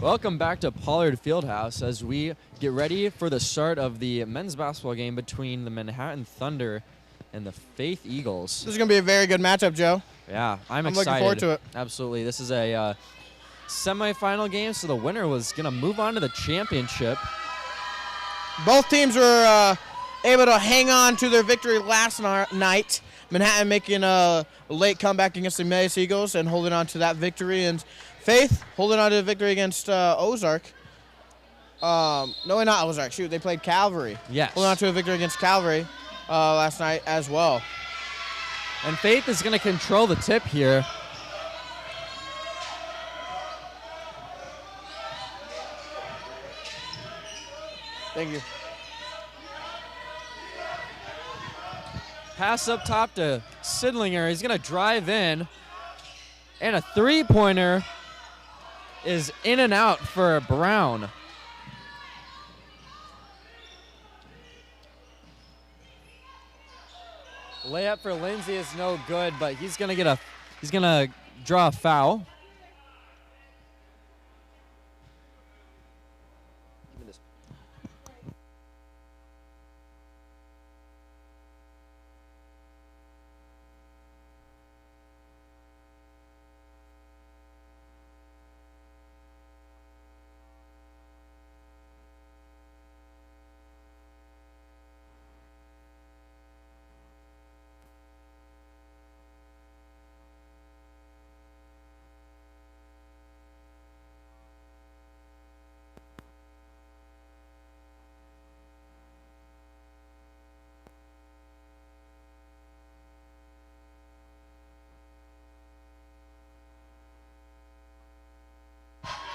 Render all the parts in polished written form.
Welcome back to Pollard Fieldhouse as we get ready for the start of the men's basketball game between the Manhattan Thunder and the Faith Eagles. This is going to be a very good matchup, Joe. Yeah, I'm excited. Looking forward to it. Absolutely. This is a semifinal game, so the winner was going to move on to the championship. Both teams were able to hang on to their victory last night. Manhattan making a late comeback against the Emmaus Eagles and holding on to that victory. And Faith holding on to the victory against Ozark. No, not Ozark. Shoot, they played Calvary. Yes. Holding on to a victory against Calvary last night as well. And Faith is going to control the tip here. Thank you. Pass up top to Sidlinger. He's going to drive in. And a three-pointer is in and out for Brown. Layup for Lindsay is no good, but he's going to draw a foul.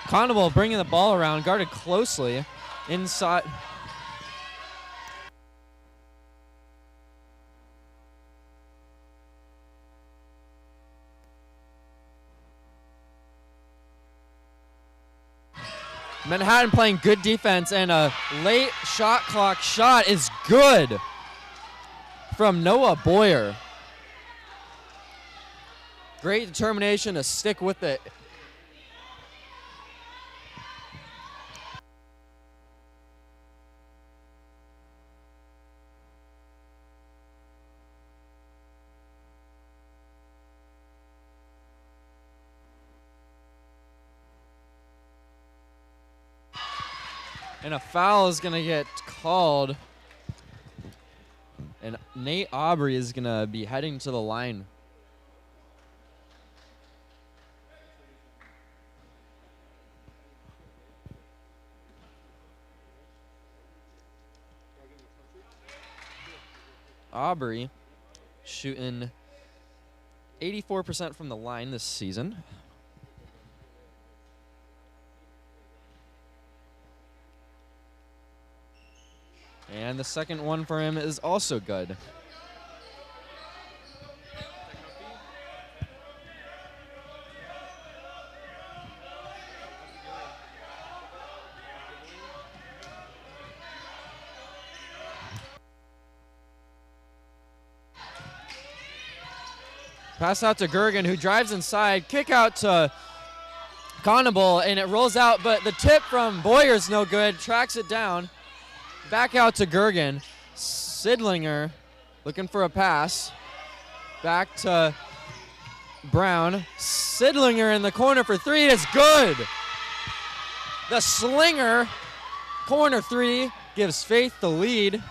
Conable bringing the ball around, guarded closely inside. Manhattan playing good defense, and a late shot clock shot is good from Noah Boyer. Great determination to stick with it. And a foul is going to get called. And Nate Aubrey is going to be heading to the line. Aubrey shooting 84% from the line this season. And the second one for him is also good. Pass out to Gergen, who drives inside. Kick out to Conable, and it rolls out, but the tip from Boyer's no good. Tracks it down. Back out to Gergen. Sidlinger looking for a pass. Back to Brown. Sidlinger in the corner for three. It's good. The slinger, corner three, gives Faith the lead.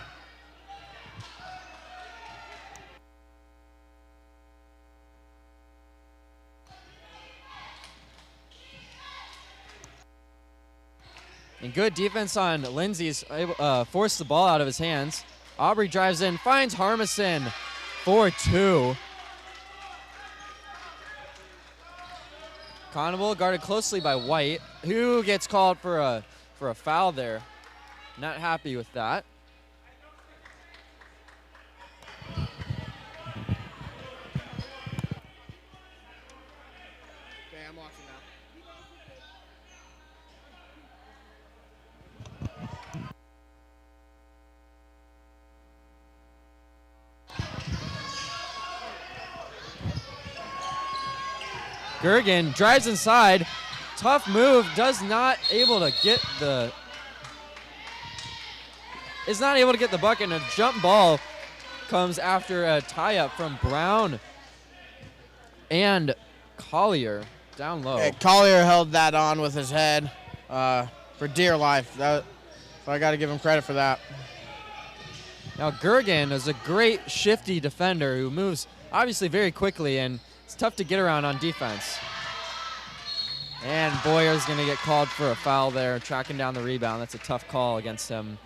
And good defense on Lindsay's forced the ball out of his hands. Aubrey drives in, finds Harmison for two. Conable guarded closely by White, who gets called for a foul there. Not happy with that. Okay, I'm watching now. Gergen drives inside, Tough move, is not able to get the bucket, and a jump ball comes after a tie-up from Brown and Collier down low. Hey, Collier held that on with his head for dear life. So I got to give him credit for that. Now Gergen is a great shifty defender who moves obviously very quickly, and it's tough to get around on defense. And Boyer's going to get called for a foul there, tracking down the rebound. That's a tough call against him.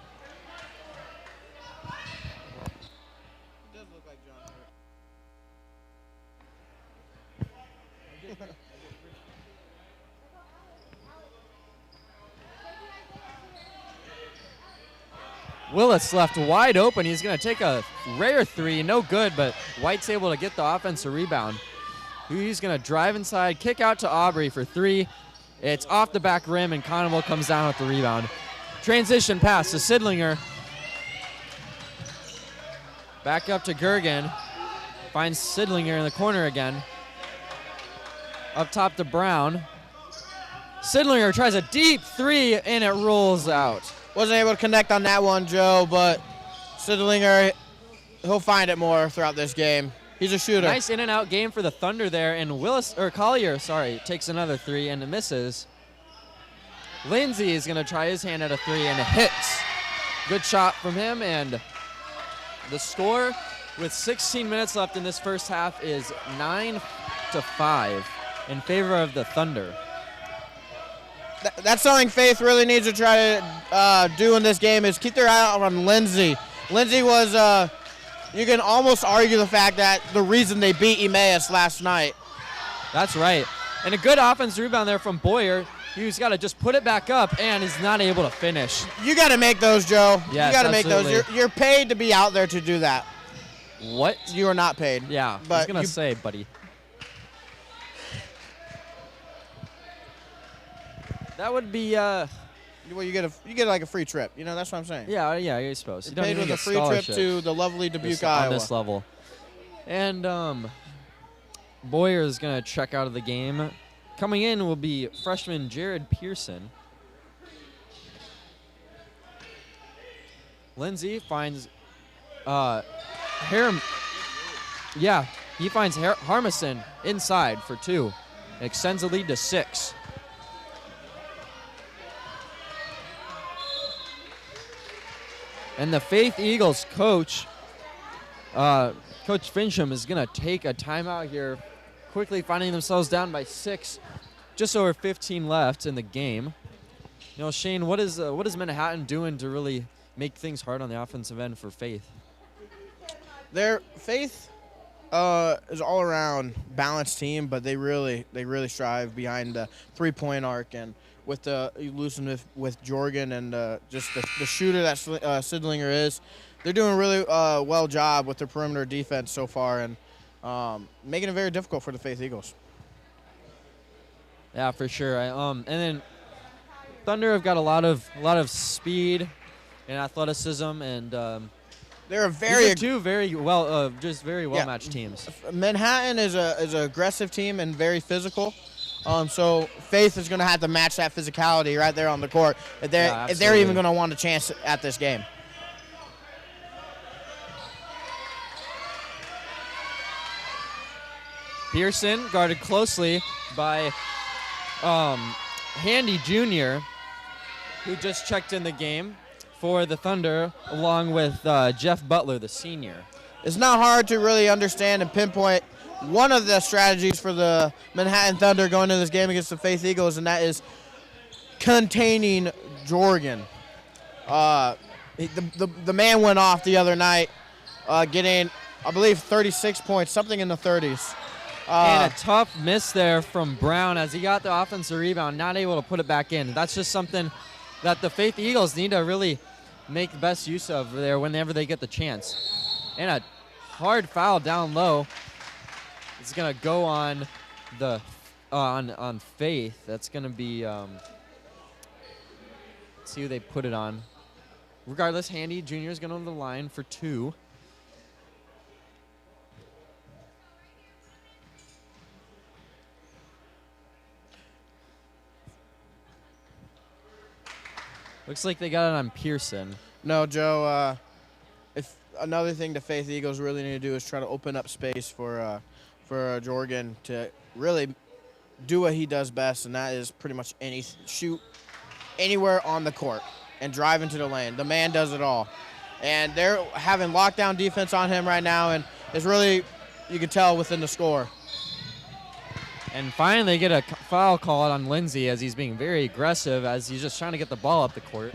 Willis left wide open. He's going to take a rare three. No good, but White's able to get the offensive rebound. He's going to drive inside, kick out to Aubrey for three. It's off the back rim, and Conable comes down with the rebound. Transition pass to Sidlinger. Back up to Gergen. Finds Sidlinger in the corner again. Up top to Brown. Sidlinger tries a deep three, and it rolls out. Wasn't able to connect on that one, Joe, but Sidlinger, he'll find it more throughout this game. He's a shooter. Nice in and out game for the Thunder there, and Collier, takes another three and it misses. Lindsay is going to try his hand at a three, and it hits. Good shot from him, and the score with 16 minutes left in this first half is 9-5 in favor of the Thunder. That's something Faith really needs to try to do in this game, is keep their eye out on Lindsay. Lindsay was, you can almost argue the fact that the reason they beat Emmaus last night. That's right. And a good offense rebound there from Boyer. He's got to just put it back up, and is not able to finish. You got to make those, Joe. Yes, you got to make absolutely. those. You're paid to be out there to do that. What? You are not paid. Yeah, but I was going to say, buddy. That would be well, you get like a free trip. You know, that's what I'm saying. yeah, you're supposed to. You're paid with a free trip to the lovely Dubuque, Iowa. On this level. And Boyer is going to check out of the game. Coming in will be freshman Jared Pearson. Lindsay finds he finds Harmison inside for two. It extends the lead to 6. And the Faith Eagles coach, Coach Fincham, is going to take a timeout here, quickly finding themselves down by 6, just over 15 left in the game. You know, Shane, what is Manhattan doing to really make things hard on the offensive end for Faith? Their Faith is all around balanced team, but they really strive behind the 3-point arc, and with the elusiveness with Jorgen and just the shooter that Sidlinger is, they're doing a really well job with their perimeter defense so far, and making it very difficult for the Faith Eagles. Yeah, for sure. And then Thunder have got a lot of speed and athleticism, and they're two very well matched teams. Manhattan is an aggressive team and very physical. So Faith is going to have to match that physicality right there on the court if they're even going to want a chance at this game. Pearson guarded closely by Handy Jr., who just checked in the game for the Thunder, along with Jeff Butler, the senior. It's not hard to really understand and pinpoint one of the strategies for the Manhattan Thunder going into this game against the Faith Eagles, and that is containing Jorgen. The man went off the other night, getting, I believe, 36 points, something in the 30s. And a tough miss there from Brown as he got the offensive rebound, not able to put it back in. That's just something that the Faith Eagles need to really make the best use of there whenever they get the chance. And a hard foul down low. It's gonna go on the on Faith. That's gonna be let's see who they put it on. Regardless, Handy Jr. is going to the line for 2. Looks like they got it on Pearson. No, Joe, if another thing the Faith Eagles really need to do is try to open up space for Jorgen to really do what he does best, and that is pretty much shoot anywhere on the court and drive into the lane. The man does it all. And they're having lockdown defense on him right now, and it's really, you can tell within the score. And finally get a foul call on Lindsay as he's being very aggressive as he's just trying to get the ball up the court.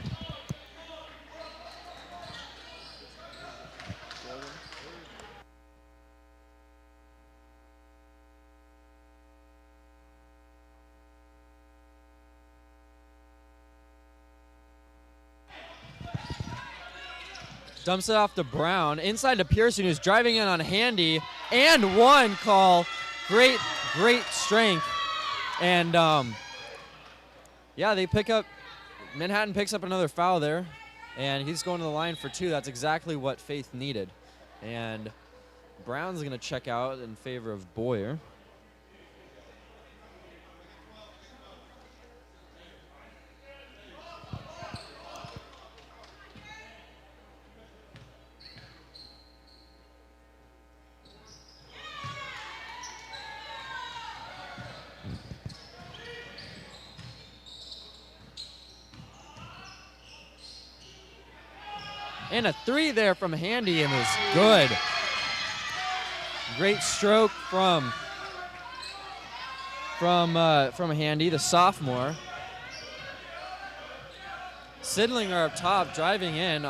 Dumps it off to Brown. Inside to Pearson, who's driving in on Handy. And one call. Great strength. And, yeah, they pick up. Manhattan picks up another foul there. And he's going to the line for 2. That's exactly what Faith needed. And Brown's going to check out in favor of Boyer. And a 3 there from Handy, and was good. Great stroke from Handy, the sophomore. Sidlinger up top, driving in.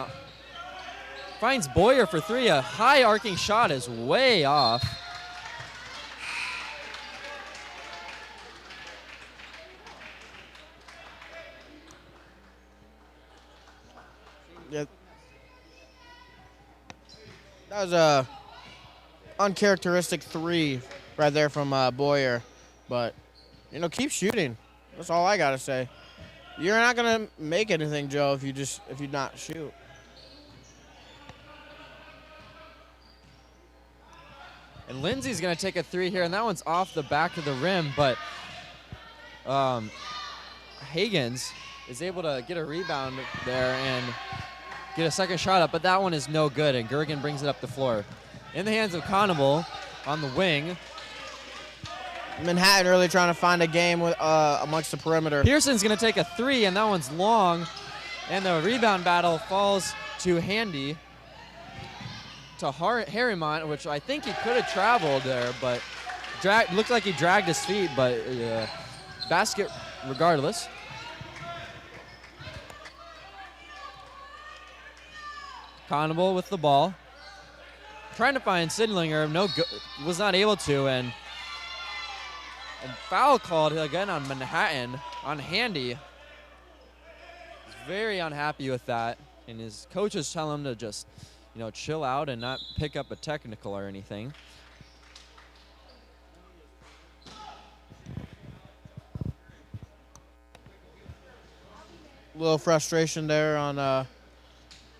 Finds Boyer for 3. A high arcing shot is way off. Yeah. That was a uncharacteristic 3 right there from Boyer, but keep shooting. That's all I gotta say. You're not gonna make anything, Joe, if you not shoot. And Lindsay's gonna take a 3 here, and that one's off the back of the rim, but Hagens is able to get a rebound there and get a second shot up, but that one is no good, and Gergen brings it up the floor. In the hands of Conable on the wing. Manhattan really trying to find a game with amongst the perimeter. Pearson's going to take a 3, and that one's long, and the rebound battle falls to Handy, to Harrimont, which I think he could have traveled there, but looked like he dragged his feet, but basket regardless. Conable with the ball. Trying to find Sidlinger, was not able to, and foul called again on Manhattan, on Handy. He's very unhappy with that, and his coaches tell him to just, chill out and not pick up a technical or anything. A little frustration there on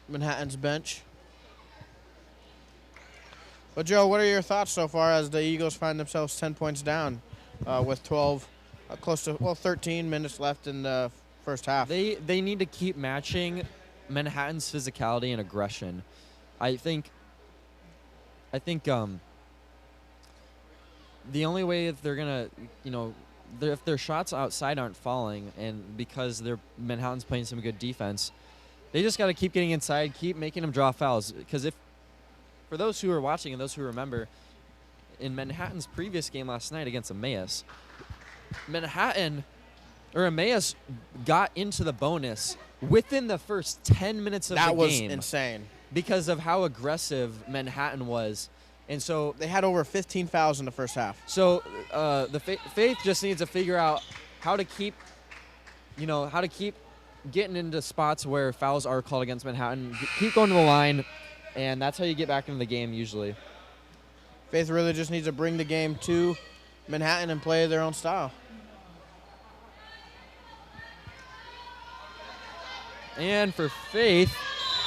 Manhattan's bench. But Joe, what are your thoughts so far as the Eagles find themselves 10 points down with 13 minutes left in the first half? They need to keep matching Manhattan's physicality and aggression. I think the only way that they're gonna, if their shots outside aren't falling, and because Manhattan's playing some good defense, they just got to keep getting inside, keep making them draw fouls. Because for those who are watching and those who remember, in Manhattan's previous game last night against Emmaus, Emmaus got into the bonus within the first 10 minutes of the game. That was insane. Because of how aggressive Manhattan was. And so they had over 15 fouls in the first half. So the Faith just needs to figure out how to keep getting into spots where fouls are called against Manhattan. Keep going to the line, and that's how you get back into the game usually. Faith really just needs to bring the game to Manhattan and play their own style. And for Faith,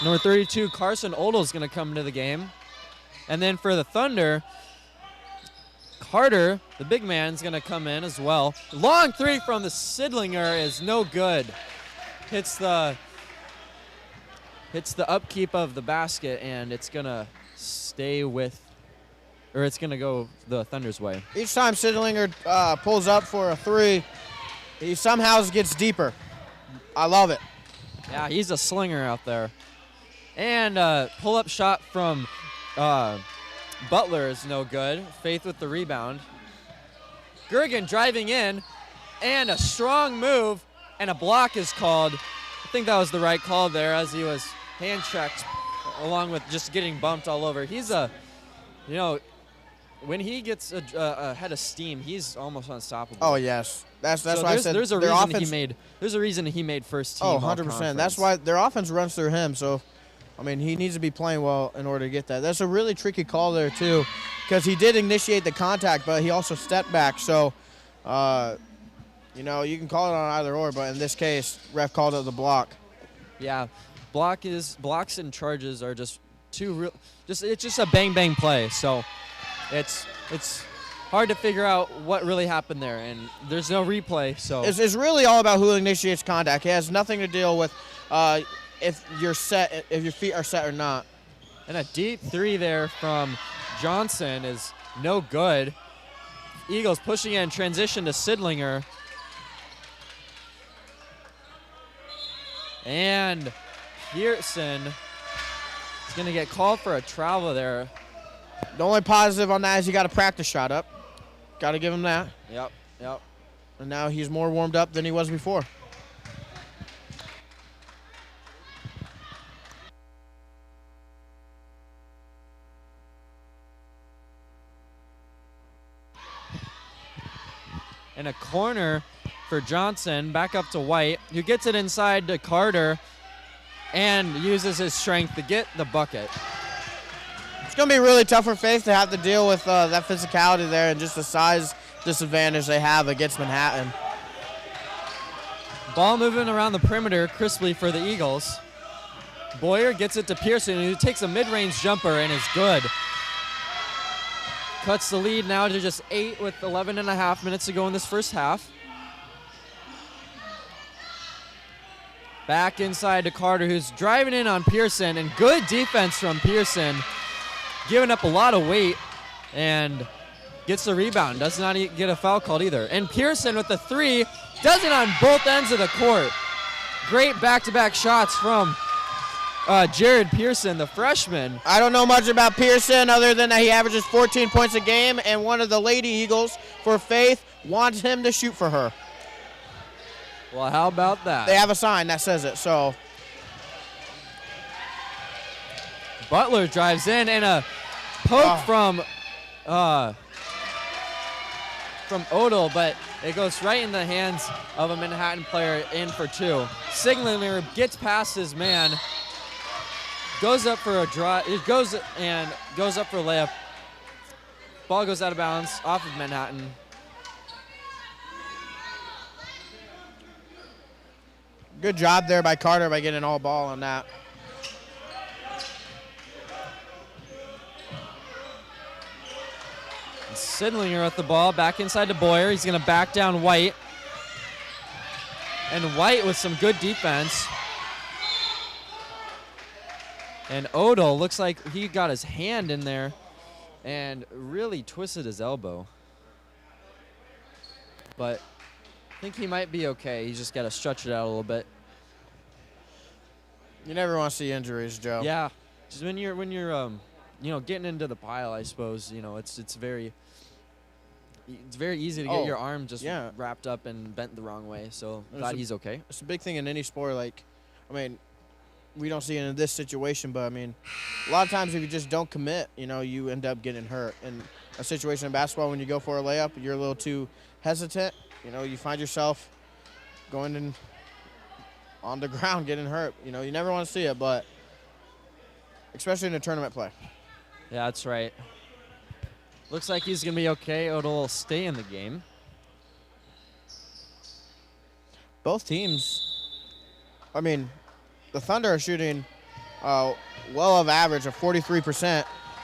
number 32, Carson Odell is going to come into the game. And then for the Thunder, Carter, the big man, is going to come in as well. Long 3 from the Sidlinger is no good. Hits the hits the upkeep of the basket, and it's going to stay with, or it's going to go the Thunder's way. Each time Sidlinger pulls up for a three, he somehow gets deeper. I love it. Yeah, he's a slinger out there. And pull-up shot from Butler is no good. Faith with the rebound. Gergen driving in, and a strong move, and a block is called. I think that was the right call there as he was hand-checked along with just getting bumped all over. He's when he gets a head of steam, he's almost unstoppable. Oh, yes. That's so why I said there's a reason he made first team. Oh, 100%. That's why their offense runs through him. So, I mean, he needs to be playing well in order to get that. That's a really tricky call there, too, because he did initiate the contact, but he also stepped back. So, you can call it on either or, but in this case, ref called it the block. Yeah, blocks and charges are just too real. It's just a bang play. So, it's hard to figure out what really happened there, and there's no replay. So it's really all about who initiates contact. It has nothing to deal with if your feet are set or not. And a deep three there from Johnson is no good. Eagles pushing in transition to Sidlinger. And Pearson is going to get called for a travel there. The only positive on that is he got a practice shot up. Got to give him that. Yep. And now he's more warmed up than he was before. And a corner for Johnson, back up to White, who gets it inside to Carter and uses his strength to get the bucket. It's going to be really tough for Faith to have to deal with that physicality there and just the size disadvantage they have against Manhattan. Ball moving around the perimeter crisply for the Eagles. Boyer gets it to Pearson, who takes a mid-range jumper and is good. Cuts the lead now to just 8 with 11.5 minutes to go in this first half. Back inside to Carter, who's driving in on Pearson, and good defense from Pearson. Giving up a lot of weight and gets the rebound. Does not get a foul called either. And Pearson with the three does it on both ends of the court. Great back-to-back shots from Jared Pearson, the freshman. I don't know much about Pearson other than that he averages 14 points a game, and one of the Lady Eagles for Faith wants him to shoot for her. Well, how about that? They have a sign that says it, so. Butler drives in, and a poke from Odell, but it goes right in the hands of a Manhattan player in for two. Sidlinger gets past his man, goes up for a drive, goes up for a layup. Ball goes out of bounds off of Manhattan. Good job there by Carter by getting all ball on that. Sidlinger with the ball, back inside to Boyer. He's going to back down White. And White with some good defense. And Odell looks like he got his hand in there and really twisted his elbow. But I think he might be okay. He's just got to stretch it out a little bit. You never want to see injuries, Joe. Yeah, just when you're getting into the pile, I suppose, it's very easy to get your arm just wrapped up and bent the wrong way. So glad he's okay. It's a big thing in any sport. We don't see it in this situation, but a lot of times if you just don't commit, you end up getting hurt. In a situation in basketball, when you go for a layup, you're a little too hesitant. You find yourself going in on the ground, getting hurt. You never want to see it, but especially in a tournament play. Yeah, that's right. Looks like he's going to be okay. Odell will stay in the game. Both teams, the Thunder are shooting well above average of 43%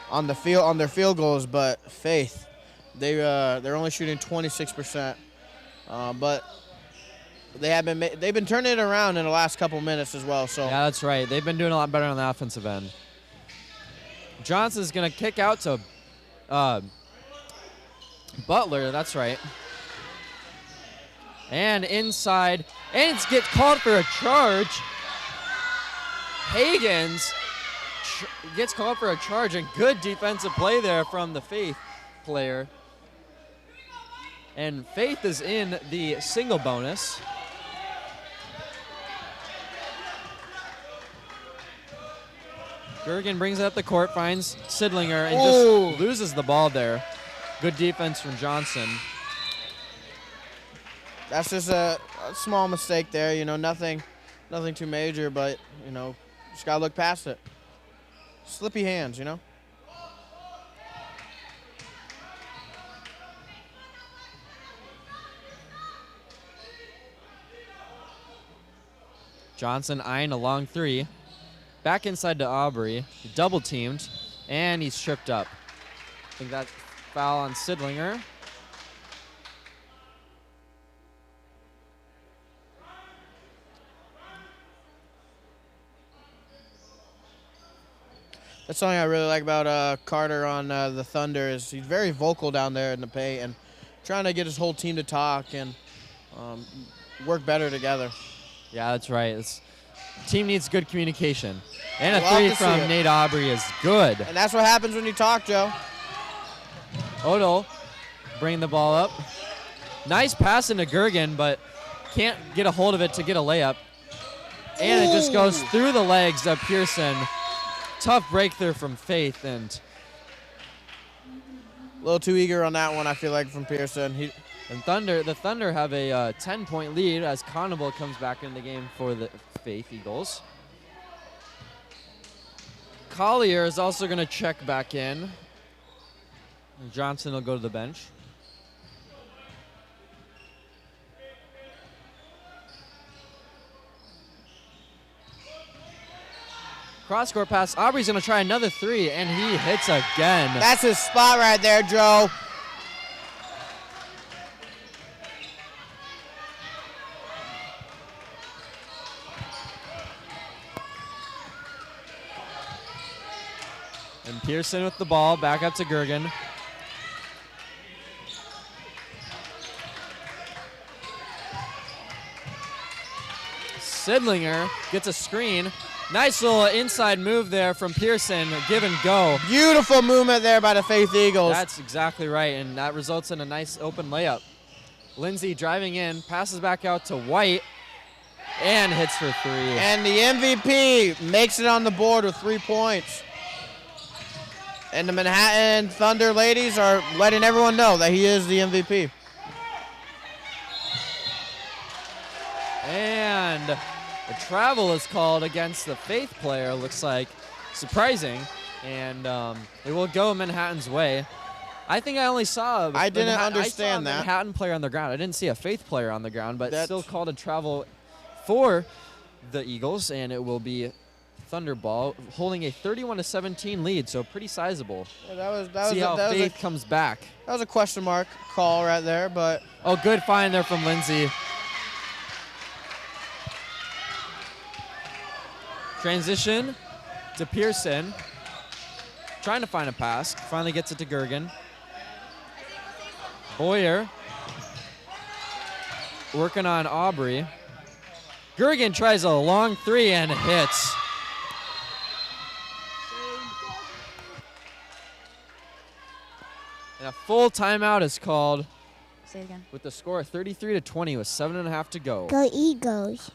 on their field goals, but Faith, they're only shooting 26%. But they've been turning it around in the last couple minutes as well. So yeah, that's right. They've been doing a lot better on the offensive end. Johnson's going to kick out to Butler. That's right. And inside, and it's gets called for a charge. Hagens gets called for a charge, and good defensive play there from the Faith player. And Faith is in the single bonus. Gergen brings it up the court, finds Sidlinger, and just loses the ball there. Good defense from Johnson. That's just a small mistake there. You know, nothing too major, but, you know, just got to look past it. Slippy hands, you know. Johnson eyeing a long three. Back inside to Aubrey. Double teamed, and he's tripped up. I think that's foul on Sidlinger. That's something I really like about Carter on the Thunder is he's very vocal down there in the paint and trying to get his whole team to talk and work better together. Yeah, that's right. Team needs good communication. And a three from Nate Aubrey is good. And that's what happens when you talk, Joe. Odell bringing the ball up. Nice pass into Gergen, but can't get a hold of it to get a layup. And it just goes through the legs of Pearson. Tough breakthrough from Faith. And a little too eager on that one, I feel like, from Pearson. The Thunder have a 10-point lead as Conable comes back in the game for the Faith Eagles. Collier is also going to check back in. Johnson will go to the bench. Cross-court pass. Aubrey's going to try another three, and he hits again. That's his spot right there, Joe. And Pearson with the ball, back up to Gergen. Sidlinger gets a screen. Nice little inside move there from Pearson, give and go. Beautiful movement there by the Faith Eagles. That's exactly right, and that results in a nice open layup. Lindsay driving in, passes back out to White, and hits for three. And the MVP makes it on the board with 3 points. And the Manhattan Thunder ladies are letting everyone know that he is the MVP. And the travel is called against the Faith player, looks like. Surprising. And it will go Manhattan's way. I think I only saw I didn't understand that. Manhattan player on the ground. I didn't see a Faith player on the ground, but still called a travel for the Eagles, and it will be Thunderball holding a 31-17 lead, so pretty sizable. Yeah, See how Faith comes back. That was a question mark call right there, but oh, good find there from Lindsay. Transition to Pearson. Trying to find a pass. Finally gets it to Gergen. Boyer working on Aubrey. Gergen tries a long three and hits. And a full timeout is called. Say it again. With the score of 33-20 with 7.5 to go. Go Eagles.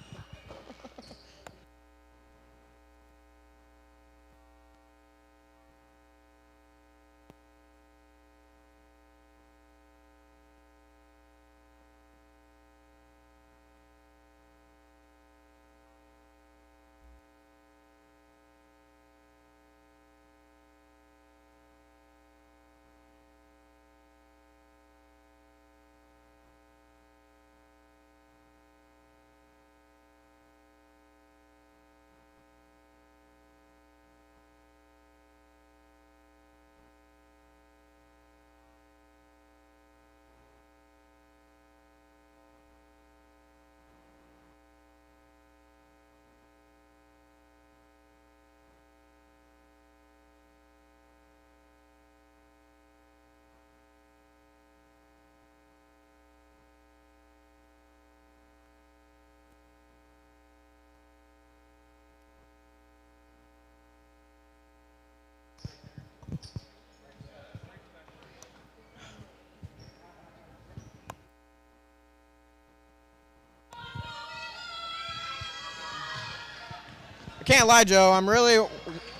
Can't lie, Joe. I'm really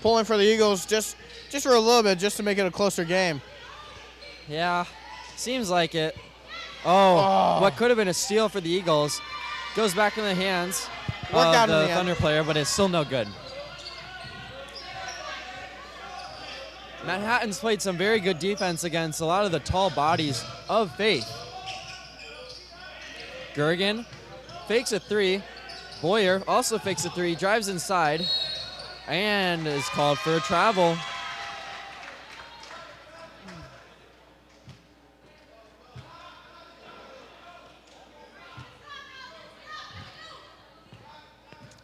pulling for the Eagles just for a little bit, just to make it a closer game. Yeah, seems like it. Oh, what could have been a steal for the Eagles goes back in the hands of the Thunder player, but it's still no good. Manhattan's played some very good defense against a lot of the tall bodies of Faith. Gergen fakes a three. Boyer also fakes a three, drives inside, and is called for a travel.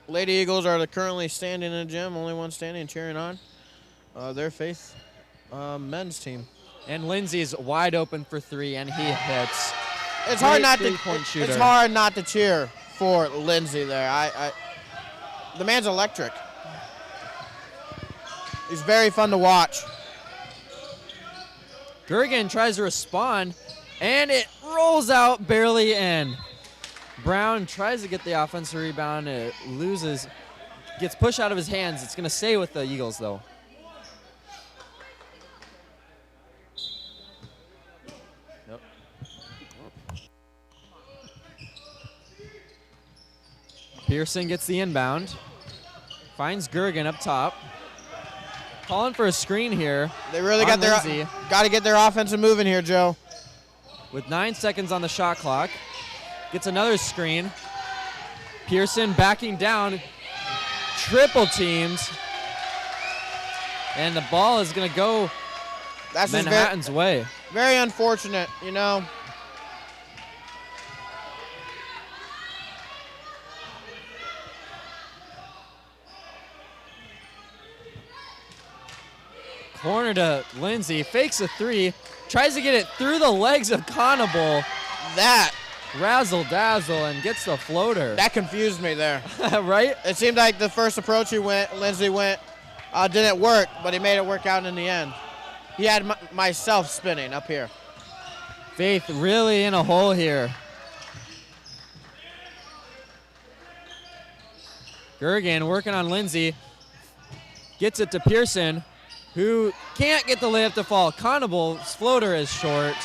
Lady Eagles are currently standing in the gym, only one standing and cheering on their Faith men's team. And Lindsay's wide open for three, and he hits. It's hard not to. Shooter. It's hard not to cheer for Lindsay there. The man's electric. He's very fun to watch. Gergen tries to respond, and it rolls out barely in. Brown tries to get the offensive rebound. It loses, gets pushed out of his hands. It's going to stay with the Eagles, though. Nope. Pearson gets the inbound. Finds Gergen up top. Calling for a screen here. They really got to get their offensive moving here, Joe. With 9 seconds on the shot clock. Gets another screen. Pearson backing down. Triple teams. And the ball is going to go Manhattan's way. Very unfortunate, you know. Corner to Lindsay. Fakes a three. Tries to get it through the legs of Conable. That razzle-dazzle and gets the floater. That confused me there. Right? It seemed like the first approach Lindsay went, didn't work, but he made it work out in the end. He had myself spinning up here. Faith really in a hole here. Gergen working on Lindsay. Gets it to Pearson, who can't get the layup to fall. Conable's floater is short.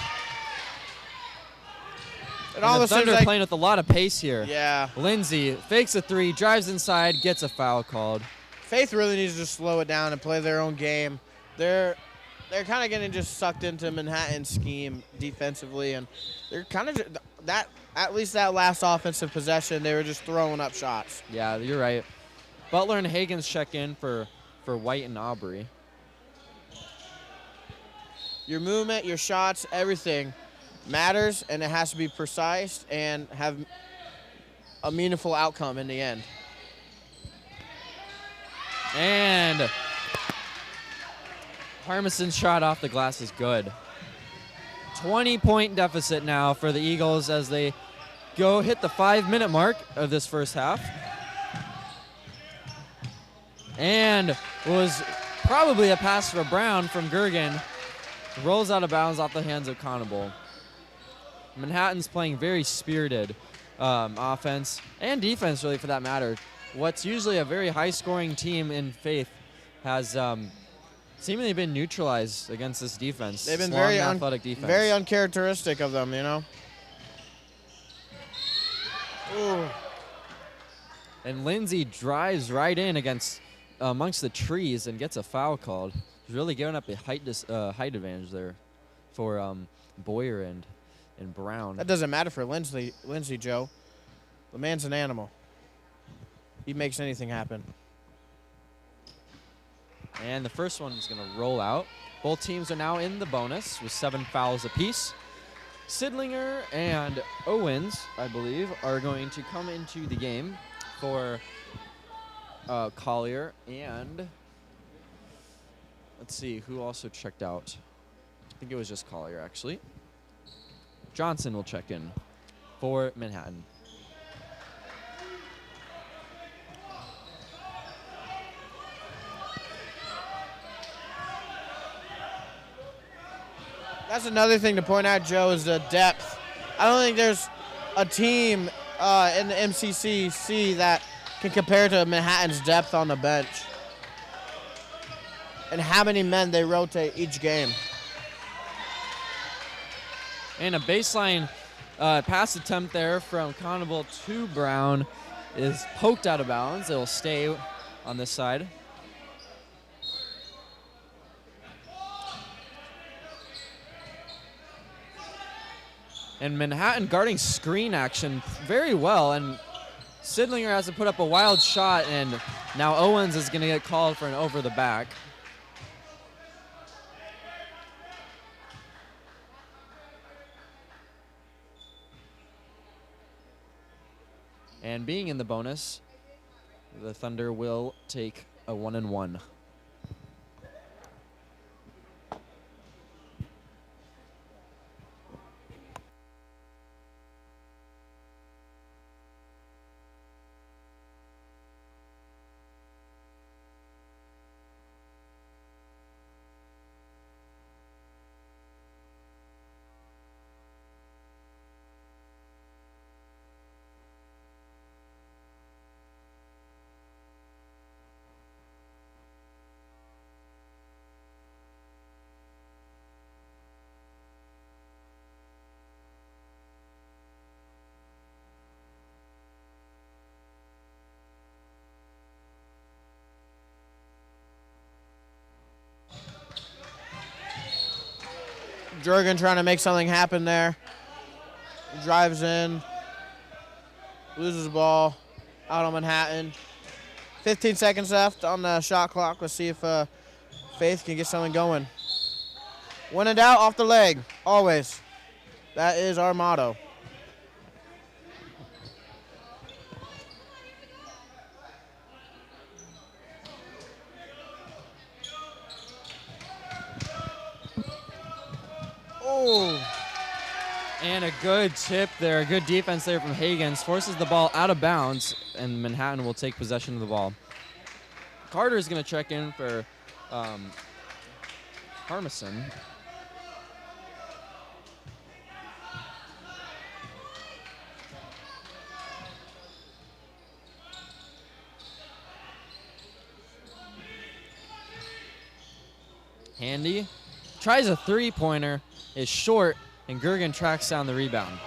And the Thunder playing with a lot of pace here. Yeah. Lindsay fakes a three, drives inside, gets a foul called. Faith really needs to slow it down and play their own game. They're kind of getting just sucked into Manhattan's scheme defensively, and they're kind of at least that last offensive possession, they were just throwing up shots. Yeah, you're right. Butler and Hagens check in for White and Aubrey. Your movement, your shots, everything matters, and it has to be precise and have a meaningful outcome in the end. And Parmesan's shot off the glass is good. 20-point deficit now for the Eagles as they go hit the 5-minute mark of this first half. And was probably a pass for Brown from Gergen. Rolls out of bounds off the hands of Conable. Manhattan's playing very spirited offense and defense, really, for that matter. What's usually a very high-scoring team in Faith has seemingly been neutralized against this defense. They've been very athletic defense. Very uncharacteristic of them, you know. Ooh. And Lindsay drives right in amongst the trees and gets a foul called. He's really giving up a height advantage there for Boyer and Brown. That doesn't matter for Lindsay, Joe. The man's an animal. He makes anything happen. And the first one is going to roll out. Both teams are now in the bonus with 7 fouls apiece. Sidlinger and Owens, I believe, are going to come into the game for Collier. And let's see, who also checked out? I think it was just Collier, actually. Johnson will check in for Manhattan. That's another thing to point out, Joe, is the depth. I don't think there's a team in the NCCAA that can compare to Manhattan's depth on the bench and how many men they rotate each game. And a baseline pass attempt there from Conable to Brown is poked out of bounds. It will stay on this side. And Manhattan guarding screen action very well, and Sidlinger has to put up a wild shot, and now Owens is going to get called for an over the back. And being in the bonus, the Thunder will take a 1-and-1. Jurgen trying to make something happen there. Drives in, loses the ball, out on Manhattan. 15 seconds left on the shot clock. Let's see if Faith can get something going. When in doubt, off the leg, always. That is our motto. Oh. And a good tip there, a good defense there from Hagens. Forces the ball out of bounds, and Manhattan will take possession of the ball. Carter is going to check in for Harmison. Handy tries a three-pointer, is short, and Gergen tracks down the rebound.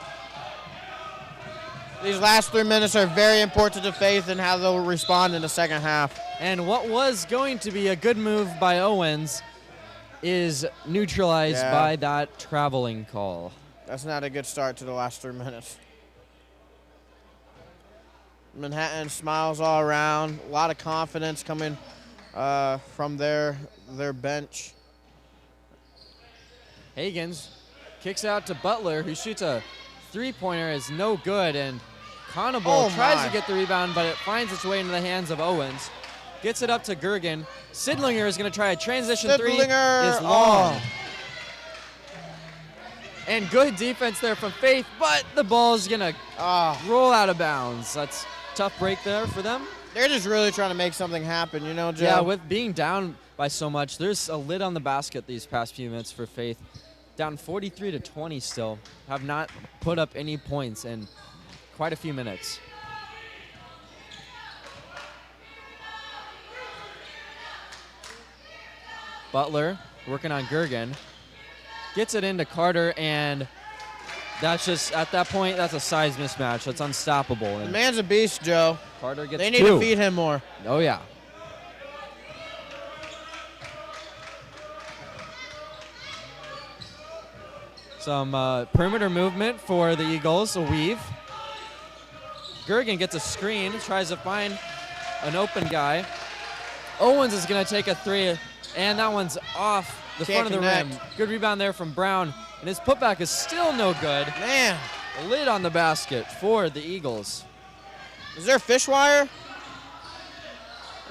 These last 3 minutes are very important to Faith and how they'll respond in the second half. And what was going to be a good move by Owens is neutralized by that traveling call. That's not a good start to the last 3 minutes. Manhattan smiles all around. A lot of confidence coming from their bench. Hagens kicks out to Butler, who shoots a three-pointer, is no good, and Conable tries to get the rebound, but it finds its way into the hands of Owens. Gets it up to Gergen. Sidlinger is going to try a transition three. Is long. And good defense there from Faith, but the ball is going to roll out of bounds. That's a tough break there for them. They're just really trying to make something happen, you know, Joe? Yeah, with being down by so much, there's a lid on the basket these past few minutes for Faith. Down 43-20 still. Have not put up any points in quite a few minutes. Butler working on Gergen. Gets it into Carter, and that's just, at that point, that's a size mismatch. That's unstoppable. The man's a beast, Joe. Carter gets They need to feed him more. Oh, yeah. Some perimeter movement for the Eagles, a weave. Gergen gets a screen, tries to find an open guy. Owens is going to take a three, and that one's off the front of the rim. Good rebound there from Brown, and his putback is still no good. Man. A lid on the basket for the Eagles. Is there fish wire?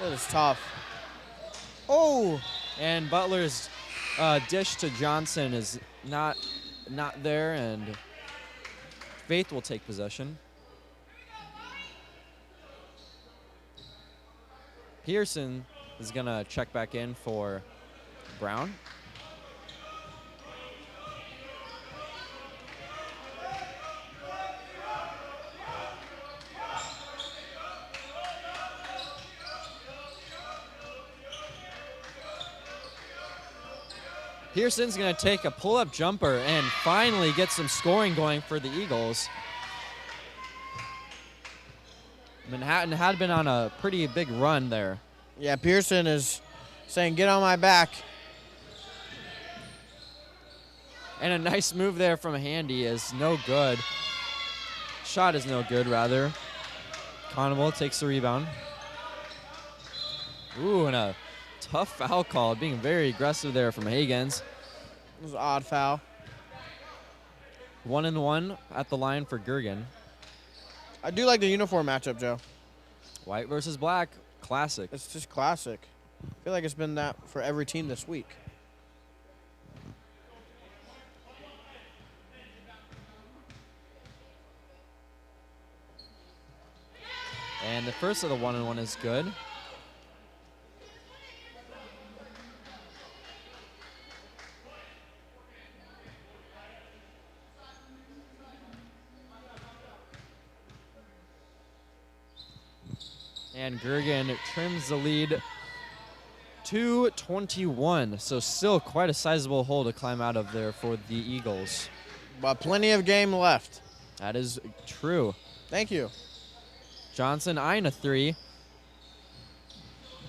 That is tough. Oh. And Butler's dish to Johnson is not there, and Faith will take possession. Pearson is going to check back in for Brown. Pearson's going to take a pull-up jumper and finally get some scoring going for the Eagles. Manhattan had been on a pretty big run there. Yeah, Pearson is saying, get on my back. And a nice move there from Handy is no good. Shot is no good, rather. Conable takes the rebound. Ooh, and a tough foul call, being very aggressive there from Hagens. It was an odd foul. 1-1 at the line for Gergen. I do like the uniform matchup, Joe. White versus black, classic. It's just classic. I feel like it's been that for every team this week. And the first of the 1-1 is good. And Gergen trims the lead to 21. So still quite a sizable hole to climb out of there for the Eagles. But plenty of game left. That is true. Thank you. Johnson eyeing a three.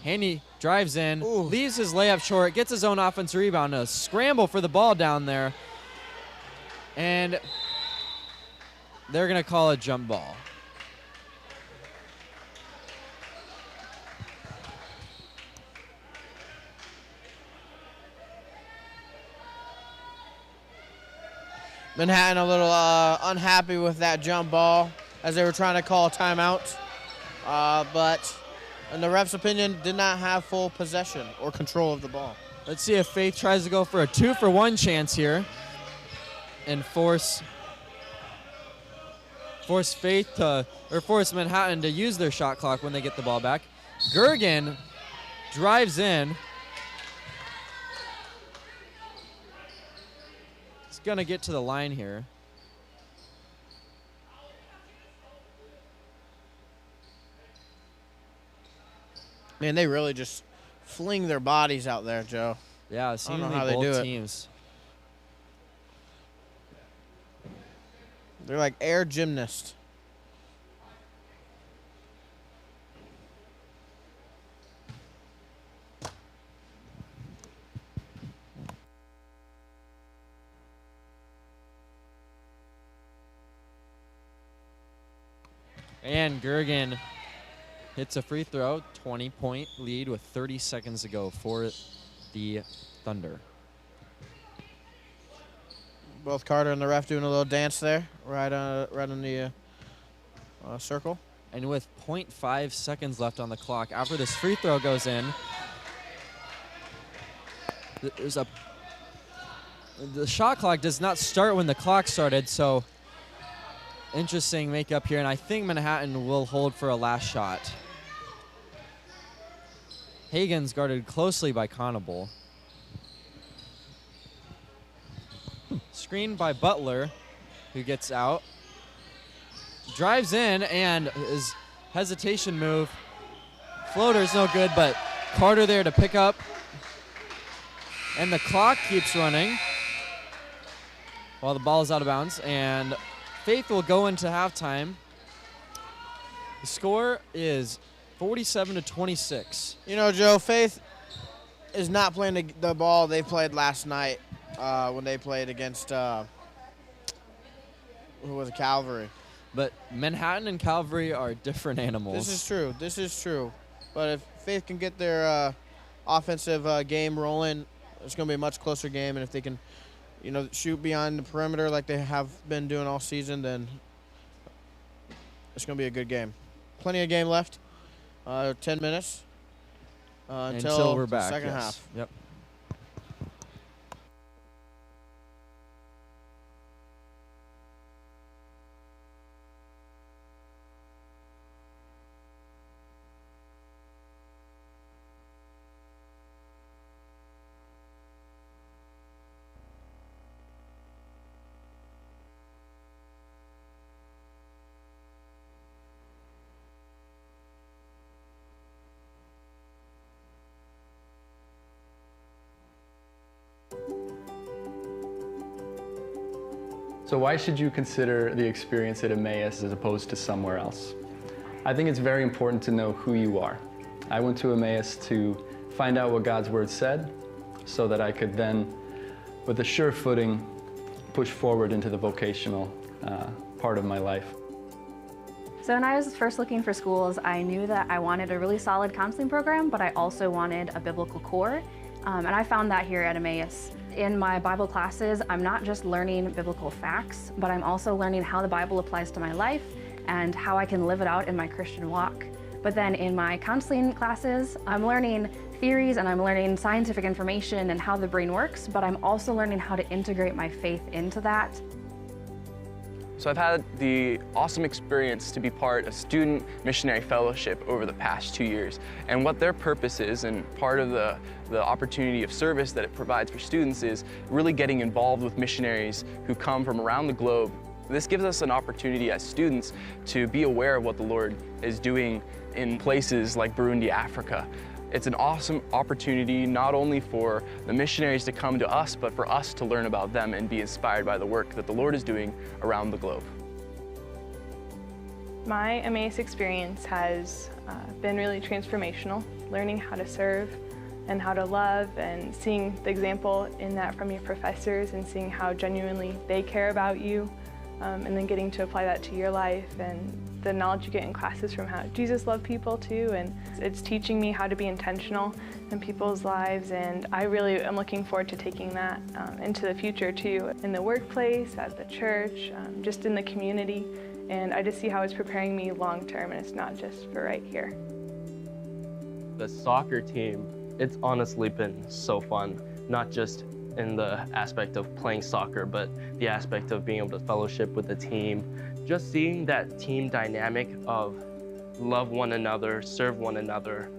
Haney drives in, Ooh. leaves his layup short, gets his own offensive rebound. A scramble for the ball down there. And they're going to call a jump ball. Manhattan a little unhappy with that jump ball as they were trying to call a timeout. But in the ref's opinion, did not have full possession or control of the ball. Let's see if Faith tries to go for a 2-for-1 chance here and force Faith to, or force Manhattan to use their shot clock when they get the ball back. Gergen drives in. He's gonna get to the line here. Man, they really just fling their bodies out there, Joe. Yeah, I don't know seemingly how they do both it. teams. They're like air gymnasts. And Gergen hits a free throw, 20-point lead with 30 seconds to go for the Thunder. Both Carter and the ref doing a little dance there, right on the circle. And with 0.5 seconds left on the clock, after this free throw goes in, the shot clock does not start when the clock started, so interesting makeup here, and I think Manhattan will hold for a last shot. Hagen's guarded closely by Conable. Screened by Butler, who gets out. Drives in, and his hesitation move. Floater's no good, but Carter there to pick up. And the clock keeps running while the ball is out of bounds. And Faith will go into halftime. The score is 47-26. You know, Joe, Faith is not playing the ball they played last night when they played against, who was it, Calvary. But Manhattan and Calvary are different animals. This is true. This is true. But if Faith can get their offensive game rolling, it's going to be a much closer game. And if they can, you know, shoot beyond the perimeter like they have been doing all season, then it's going to be a good game. Plenty of game left. 10 minutes until we're back. the second yes. half. Yep. So why should you consider the experience at Emmaus as opposed to somewhere else? I think it's very important to know who you are. I went to Emmaus to find out what God's Word said so that I could then, with a sure footing, push forward into the vocational part of my life. So when I was first looking for schools, I knew that I wanted a really solid counseling program, but I also wanted a biblical core. And I found that here at Emmaus. In my Bible classes, I'm not just learning biblical facts, but I'm also learning how the Bible applies to my life and how I can live it out in my Christian walk. But then in my counseling classes, I'm learning theories and I'm learning scientific information and how the brain works, but I'm also learning how to integrate my faith into that. So I've had the awesome experience to be part of Student Missionary Fellowship over the past 2 years. And what their purpose is, and part of the opportunity of service that it provides for students, is really getting involved with missionaries who come from around the globe. This gives us an opportunity as students to be aware of what the Lord is doing in places like Burundi, Africa. It's an awesome opportunity not only for the missionaries to come to us, but for us to learn about them and be inspired by the work that the Lord is doing around the globe. My Emmaus experience has been really transformational, learning how to serve and how to love, and seeing the example in that from your professors and seeing how genuinely they care about you, and then getting to apply that to your life, and the knowledge you get in classes from how Jesus loved people too, and it's teaching me how to be intentional in people's lives, and I really am looking forward to taking that into the future too, in the workplace, at the church, just in the community, and I just see how it's preparing me long term, and it's not just for right here. The soccer team, it's honestly been so fun, not just in the aspect of playing soccer, but the aspect of being able to fellowship with the team. Just seeing that team dynamic of love one another, serve one another,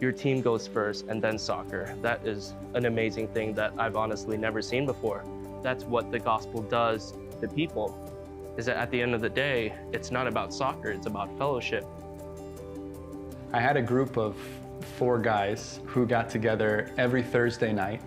your team goes first and then soccer. That is an amazing thing that I've honestly never seen before. That's what the gospel does to people, is that at the end of the day, it's not about soccer, it's about fellowship. I had a group of 4 guys who got together every Thursday night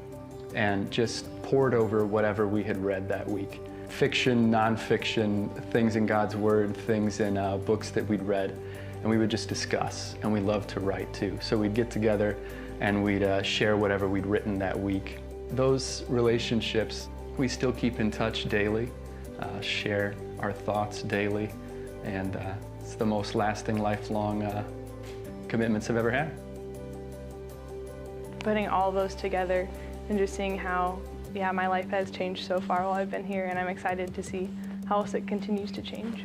and just poured over whatever we had read that week. Fiction, nonfiction, things in God's Word, things in books that we'd read, and we would just discuss, and we loved to write too. So we'd get together and we'd share whatever we'd written that week. Those relationships, we still keep in touch daily, share our thoughts daily, and it's the most lasting, lifelong commitments I've ever had. Putting all those together and just seeing how my life has changed so far while I've been here, and I'm excited to see how else it continues to change.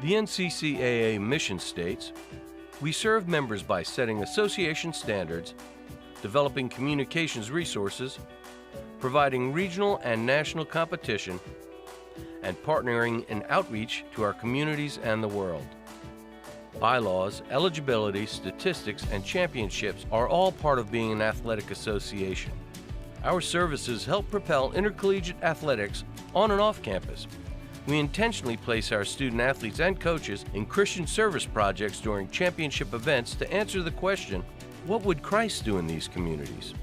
The NCCAA mission states, "We serve members by setting association standards, developing communications resources, providing regional and national competition, and partnering in outreach to our communities and the world." Bylaws, eligibility, statistics, and championships are all part of being an athletic association. Our services help propel intercollegiate athletics on and off campus. We intentionally place our student athletes and coaches in Christian service projects during championship events to answer the question, what would Christ do in these communities?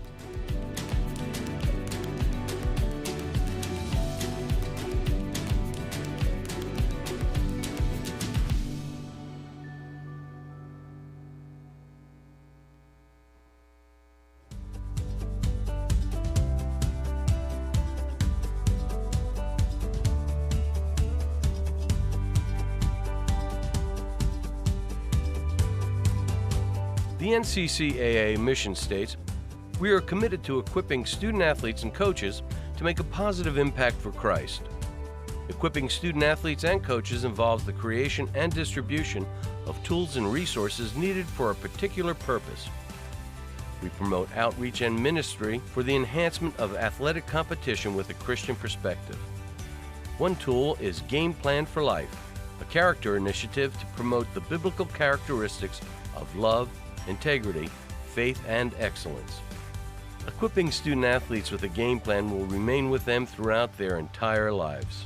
The NCCAA mission states, "We are committed to equipping student athletes and coaches to make a positive impact for Christ." Equipping student athletes and coaches involves the creation and distribution of tools and resources needed for a particular purpose. We promote outreach and ministry for the enhancement of athletic competition with a Christian perspective. One tool is Game Plan for Life, a character initiative to promote the biblical characteristics of love, integrity, faith, and excellence. Equipping student athletes with a game plan will remain with them throughout their entire lives.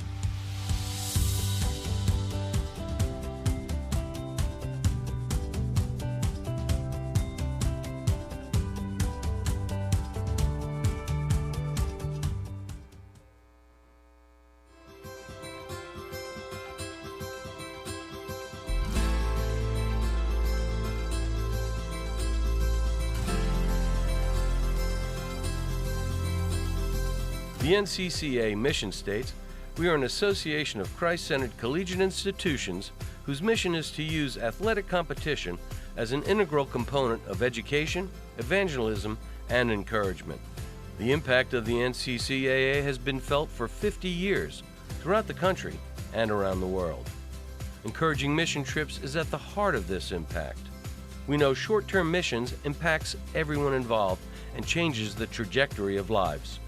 The NCCAA mission states, "We are an association of Christ-centered collegiate institutions whose mission is to use athletic competition as an integral component of education, evangelism, and encouragement." The impact of the NCCAA has been felt for 50 years throughout the country and around the world. Encouraging mission trips is at the heart of this impact. We know short-term missions impacts everyone involved and changes the trajectory of lives.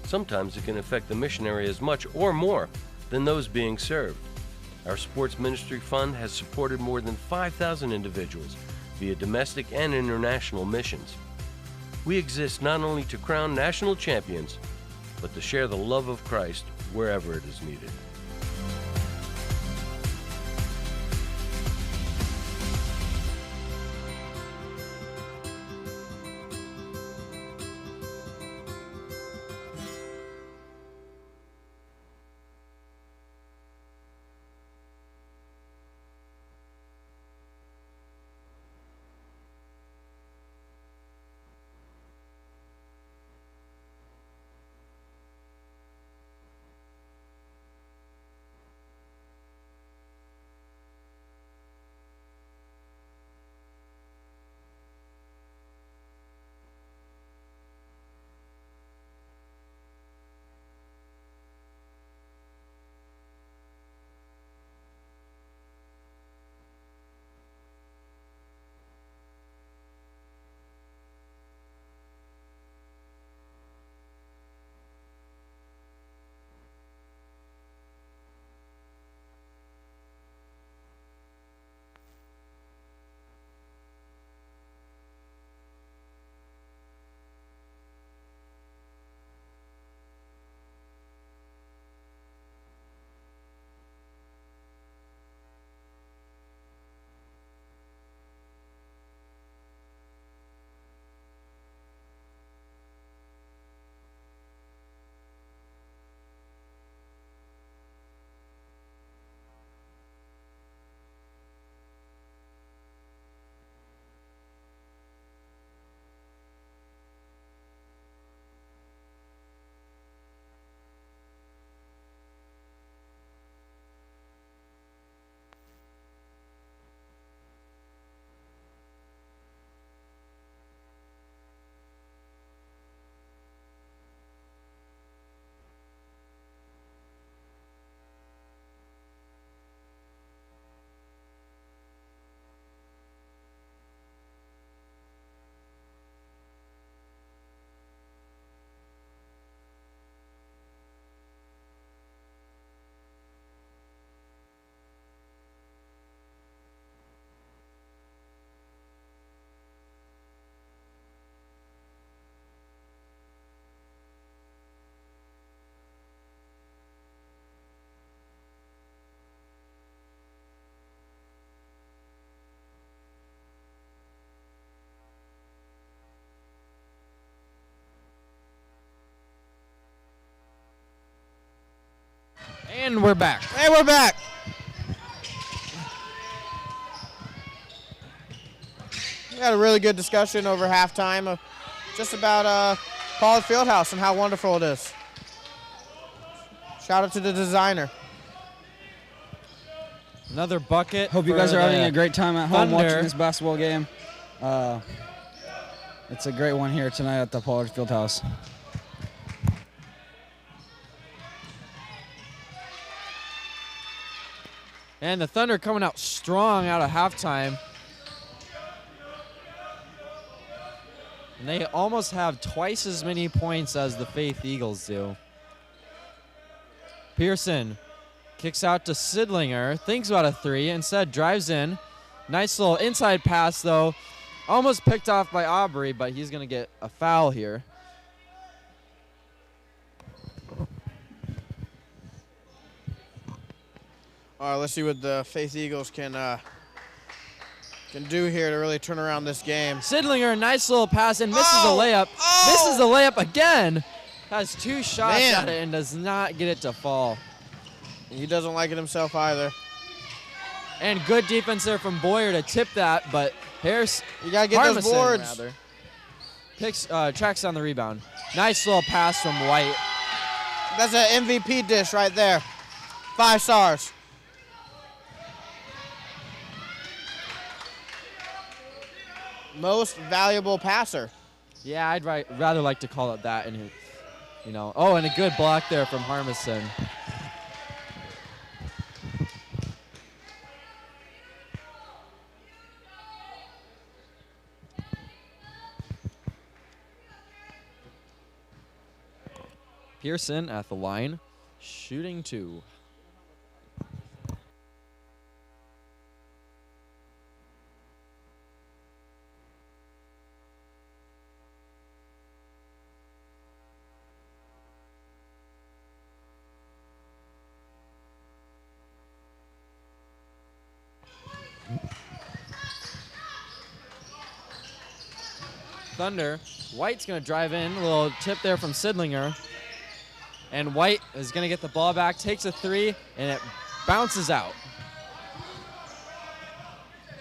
Sometimes it can affect the missionary as much or more than those being served. Our Sports Ministry Fund has supported more than 5,000 individuals via domestic and international missions. We exist not only to crown national champions, but to share the love of Christ wherever it is needed. And we're back. Hey, we're back. We had a really good discussion over halftime of just about Pollard Fieldhouse and how wonderful it is. Shout out to the designer. Another bucket. Hope you guys are having a great time at home Thunder. watching this basketball game. It's a great one here tonight at the Pollard Fieldhouse. And the Thunder coming out strong out of halftime. And they almost have twice as many points as the Faith Eagles do. Pearson kicks out to Sidlinger, thinks about a three, instead drives in. Nice little inside pass, though. Almost picked off by Aubrey, but he's going to get a foul here. All right, let's see what the Faith Eagles can do here to really turn around this game. Sidlinger, nice little pass and misses a layup. Misses a layup again. Has 2 shots at it and does not get it to fall. He doesn't like it himself either. And good defense there from Boyer to tip that, but Harris, you gotta get those boards. Tracks down the rebound. Nice little pass from White. That's an MVP dish right there. 5 stars. Most valuable passer. Yeah, I'd rather like to call it that. And oh, and a good block there from Harmison. Pearson at the line, shooting 2. Thunder, White's going to drive in. A little tip there from Sidlinger. And White is going to get the ball back, takes a 3, and it bounces out.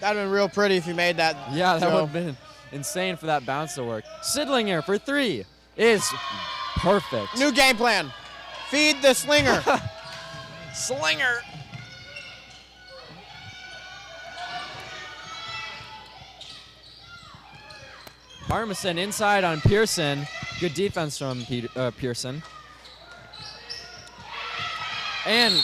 That would have been real pretty if you made that. Yeah, that would have been insane for that bounce to work. Sidlinger for 3 is perfect. New game plan. Feed the slinger. Slinger. Harmison inside on Pearson. Good defense from Pearson. And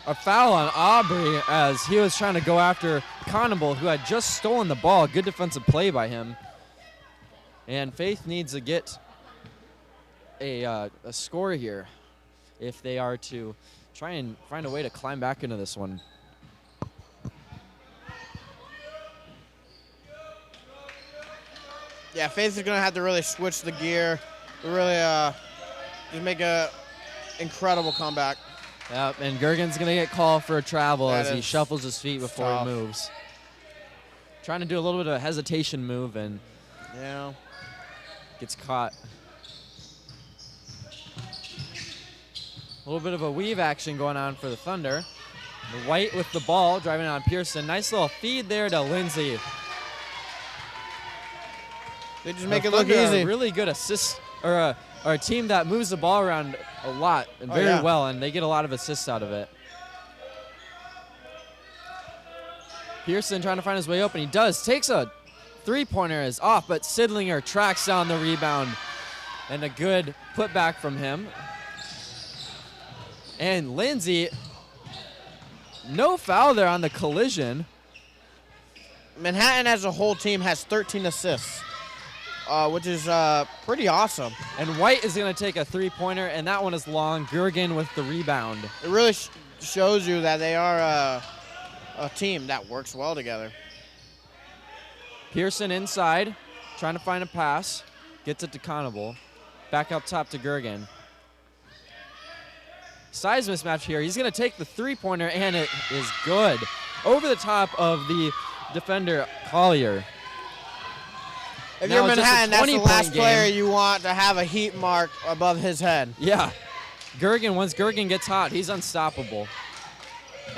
a foul on Aubrey as he was trying to go after Conable, who had just stolen the ball. Good defensive play by him. And Faith needs to get a score here if they are to try and find a way to climb back into this one. Yeah, Faith is going to have to really switch the gear, really just make a incredible comeback. Yep, and Gergen's going to get called for a travel as he shuffles his feet before he moves. Trying to do a little bit of a hesitation move and gets caught. A little bit of a weave action going on for the Thunder. The White with the ball, driving on Pearson. Nice little feed there to Lindsay. They just make it look easy. A really good assist, or a team that moves the ball around a lot and very well, and they get a lot of assists out of it. Pearson trying to find his way open. He does. Takes a 3-pointer, is off, but Sidlinger tracks down the rebound. And a good putback from him. And Lindsay, no foul there on the collision. Manhattan as a whole team has 13 assists. Which is pretty awesome. And White is going to take a 3-pointer, and that one is long. Gergen with the rebound. It really shows you that they are a team that works well together. Pearson inside, trying to find a pass. Gets it to Conable. Back up top to Gergen. Size mismatch here. He's going to take the 3-pointer, and it is good. Over the top of the defender, Collier. If you're Manhattan, that's the last player you want to have a heat mark above his head. Yeah. Gergen, once Gergen gets hot, he's unstoppable.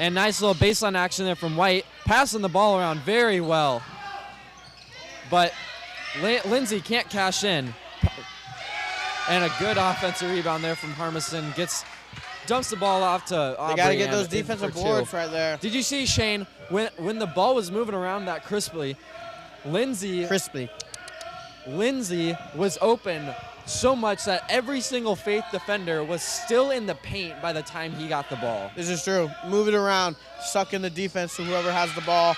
And nice little baseline action there from White. Passing the ball around very well. But Lindsay can't cash in. And a good offensive rebound there from Harmison. Dumps the ball off to Aubrey. They got to get those defensive boards right there. Did you see, Shane, when the ball was moving around that crisply, Lindsay was open so much that every single Faith defender was still in the paint by the time he got the ball. This is true. Move it around, suck in the defense to whoever has the ball,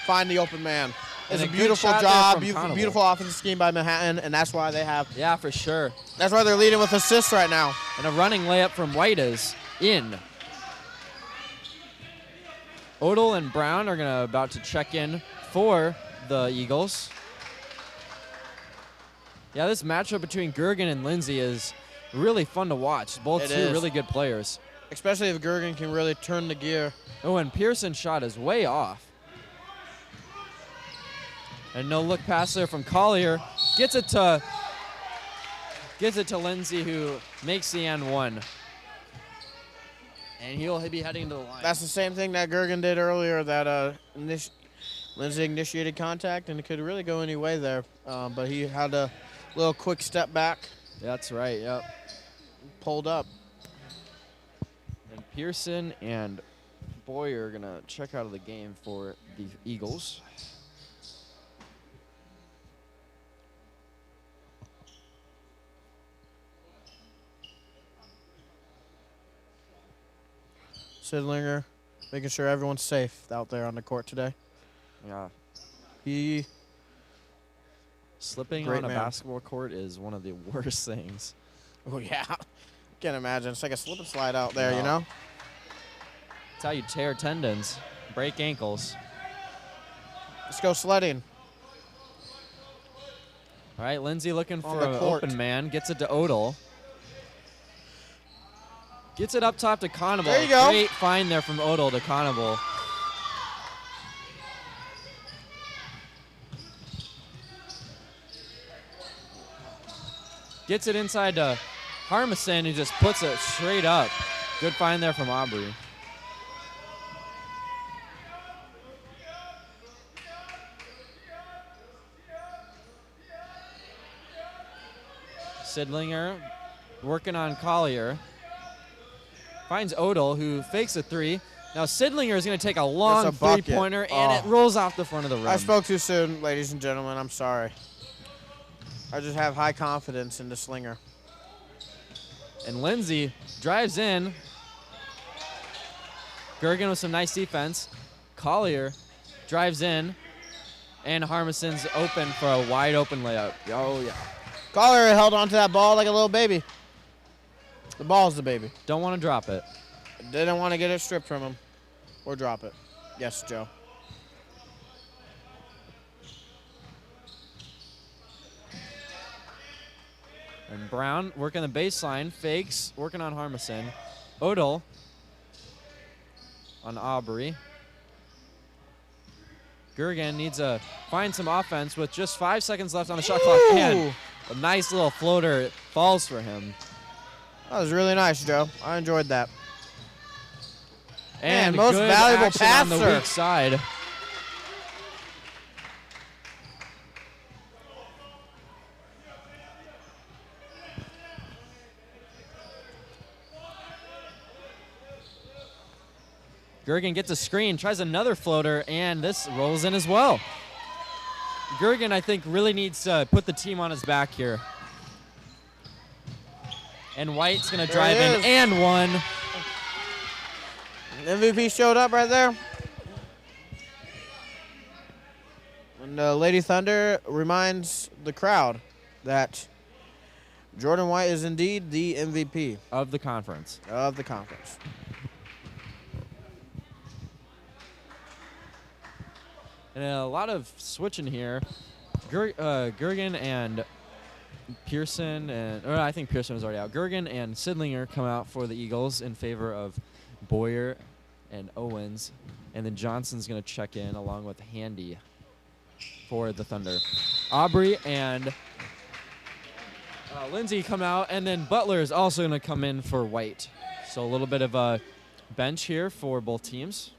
find the open man. It's a beautiful job, beautiful offensive scheme by Manhattan, and that's why they have. Yeah, for sure. That's why they're leading with assists right now. And a running layup from White is in. Odell and Brown are about to check in for the Eagles. Yeah, this matchup between Gergen and Lindsay is really fun to watch. Both two really good players. especially if Gergen can really turn the gear. Oh, and Pearson's shot is way off. And no look pass there from Collier. Gets it to Lindsay, who makes the and one. And he'll be heading to the line. That's the same thing that Gergen did earlier, that Lindsay initiated contact, and it could really go any way there. But he had a little quick step back. That's right, yep. Pulled up. And Pearson and Boyer are going to check out of the game for the Eagles. Sidlinger making sure everyone's safe out there on the court today. Yeah. He Slipping Great on a man. basketball court is one of the worst things. Oh, yeah. Can't imagine. It's like a slip and slide out there, you No. know? That's how you tear tendons, break ankles. Let's go sledding. All right, Lindsay looking On for the an court. open man. Gets it to Odell. Gets it up top to Conable. There you go. Great find there from Odell to Conable. Gets it inside to Harmison, who just puts it straight up. Good find there from Aubrey. Sidlinger working on Collier. Finds Odell, who fakes a three. Now Sidlinger is going to take a long That's a bucket. three-pointer, and it Oh. rolls off the front of the rim. I spoke too soon, ladies and gentlemen. I'm sorry. I just have high confidence in the slinger. And Lindsay drives in. Gergen with some nice defense. Collier drives in. And Harmison's open for a wide open layup. Oh, yeah. Collier held onto that ball like a little baby. The ball's the baby. Don't want to drop it. Didn't want to get it stripped from him or drop it. Yes, Joe. And Brown working the baseline. Fakes. Working on Harmison. Odell on Aubrey. Gergen needs to find some offense with just 5 seconds left on the shot clock. And a nice little floater falls for him. That was really nice, Joe. I enjoyed that. And most good valuable action on the passer. weak side. Gergen gets a screen, tries another floater, and this rolls in as well. Gergen, I think, really needs to put the team on his back here. And White's going to There drive he in is. and one. MVP showed up right there. And Lady Thunder reminds the crowd that Jordan White is indeed the MVP Of the conference. of the conference. And a lot of switching here. Gergen and Pearson, or I think Pearson was already out. Gergen and Sidlinger come out for the Eagles in favor of Boyer and Owens. And then Johnson's going to check in along with Handy for the Thunder. Aubrey and Lindsay come out, and then Butler is also going to come in for White. So a little bit of a bench here for both teams.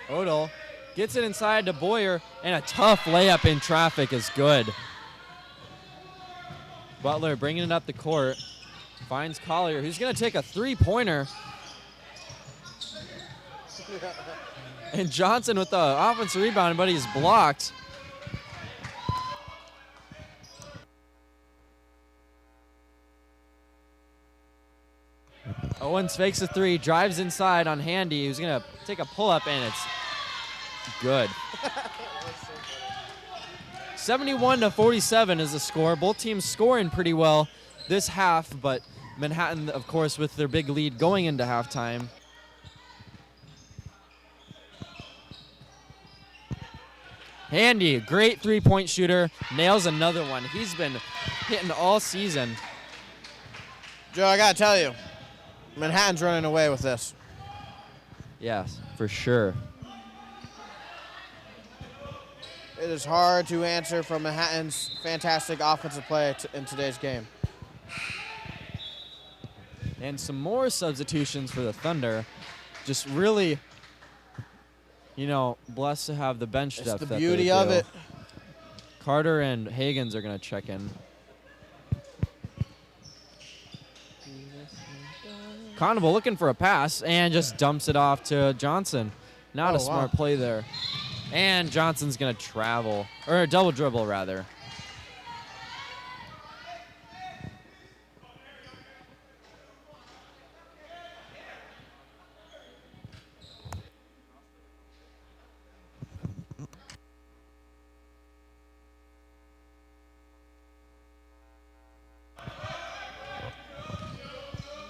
Odell gets it inside to Boyer, and a tough layup in traffic is good. Butler bringing it up the court. Finds Collier, who's going to take a three-pointer. And Johnson with the offensive rebound, but he's blocked. Owens fakes a three, drives inside on Handy, who's going to take a pull-up, and it's good. 71-47 is the score. Both teams scoring pretty well this half, but Manhattan, of course, with their big lead going into halftime. Handy, great three-point shooter, nails another one. He's been hitting all season. Joe, I gotta tell you, Manhattan's running away with this. Yes, for sure. It is hard to answer from Manhattan's fantastic offensive play in today's game. And some more substitutions for the Thunder. Just really, you know, blessed to have the bench depth. It's the beauty of it. Carter and Hagens are going to check in. Conable looking for a pass and just dumps it off to Johnson. Not a smart play there. And Johnson's going to travel, or a double dribble rather.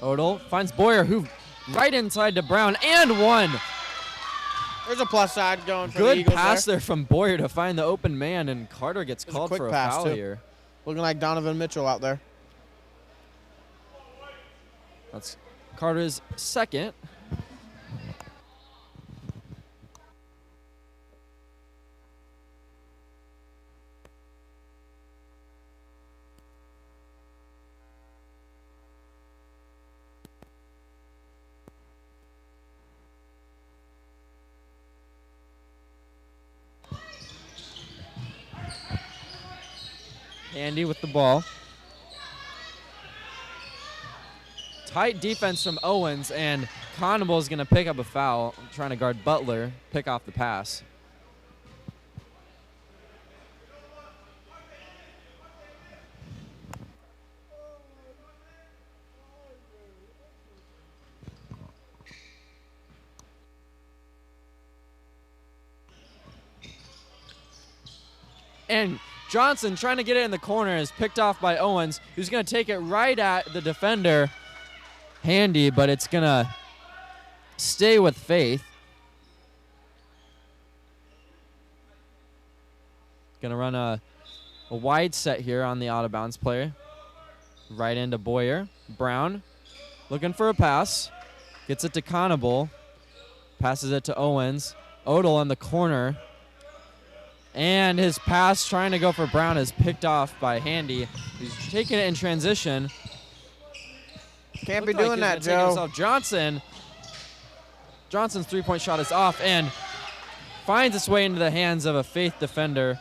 Odell finds Boyer, who right inside to Brown, and one. There's a plus side going for the Good Eagles pass there from Boyer to find the open man, and Carter gets called for a foul here. Looking like Donovan Mitchell out there. That's Carter's second. Andy with the ball. Tight defense from Owens, and Conable is going to pick up a foul, trying to guard Butler, pick off the pass. And Johnson trying to get it in the corner is picked off by Owens, who's going to take it right at the defender, Handy, but it's going to stay with Faith. Going to run a wide set here on the out-of-bounds player. Right into Boyer. Brown looking for a pass. Gets it to Conable. Passes it to Owens. Odell in the corner. And his pass trying to go for Brown is picked off by Handy. He's taking it in transition. Can't be doing that, Joe. Johnson's three-point shot is off and finds its way into the hands of a Faith defender.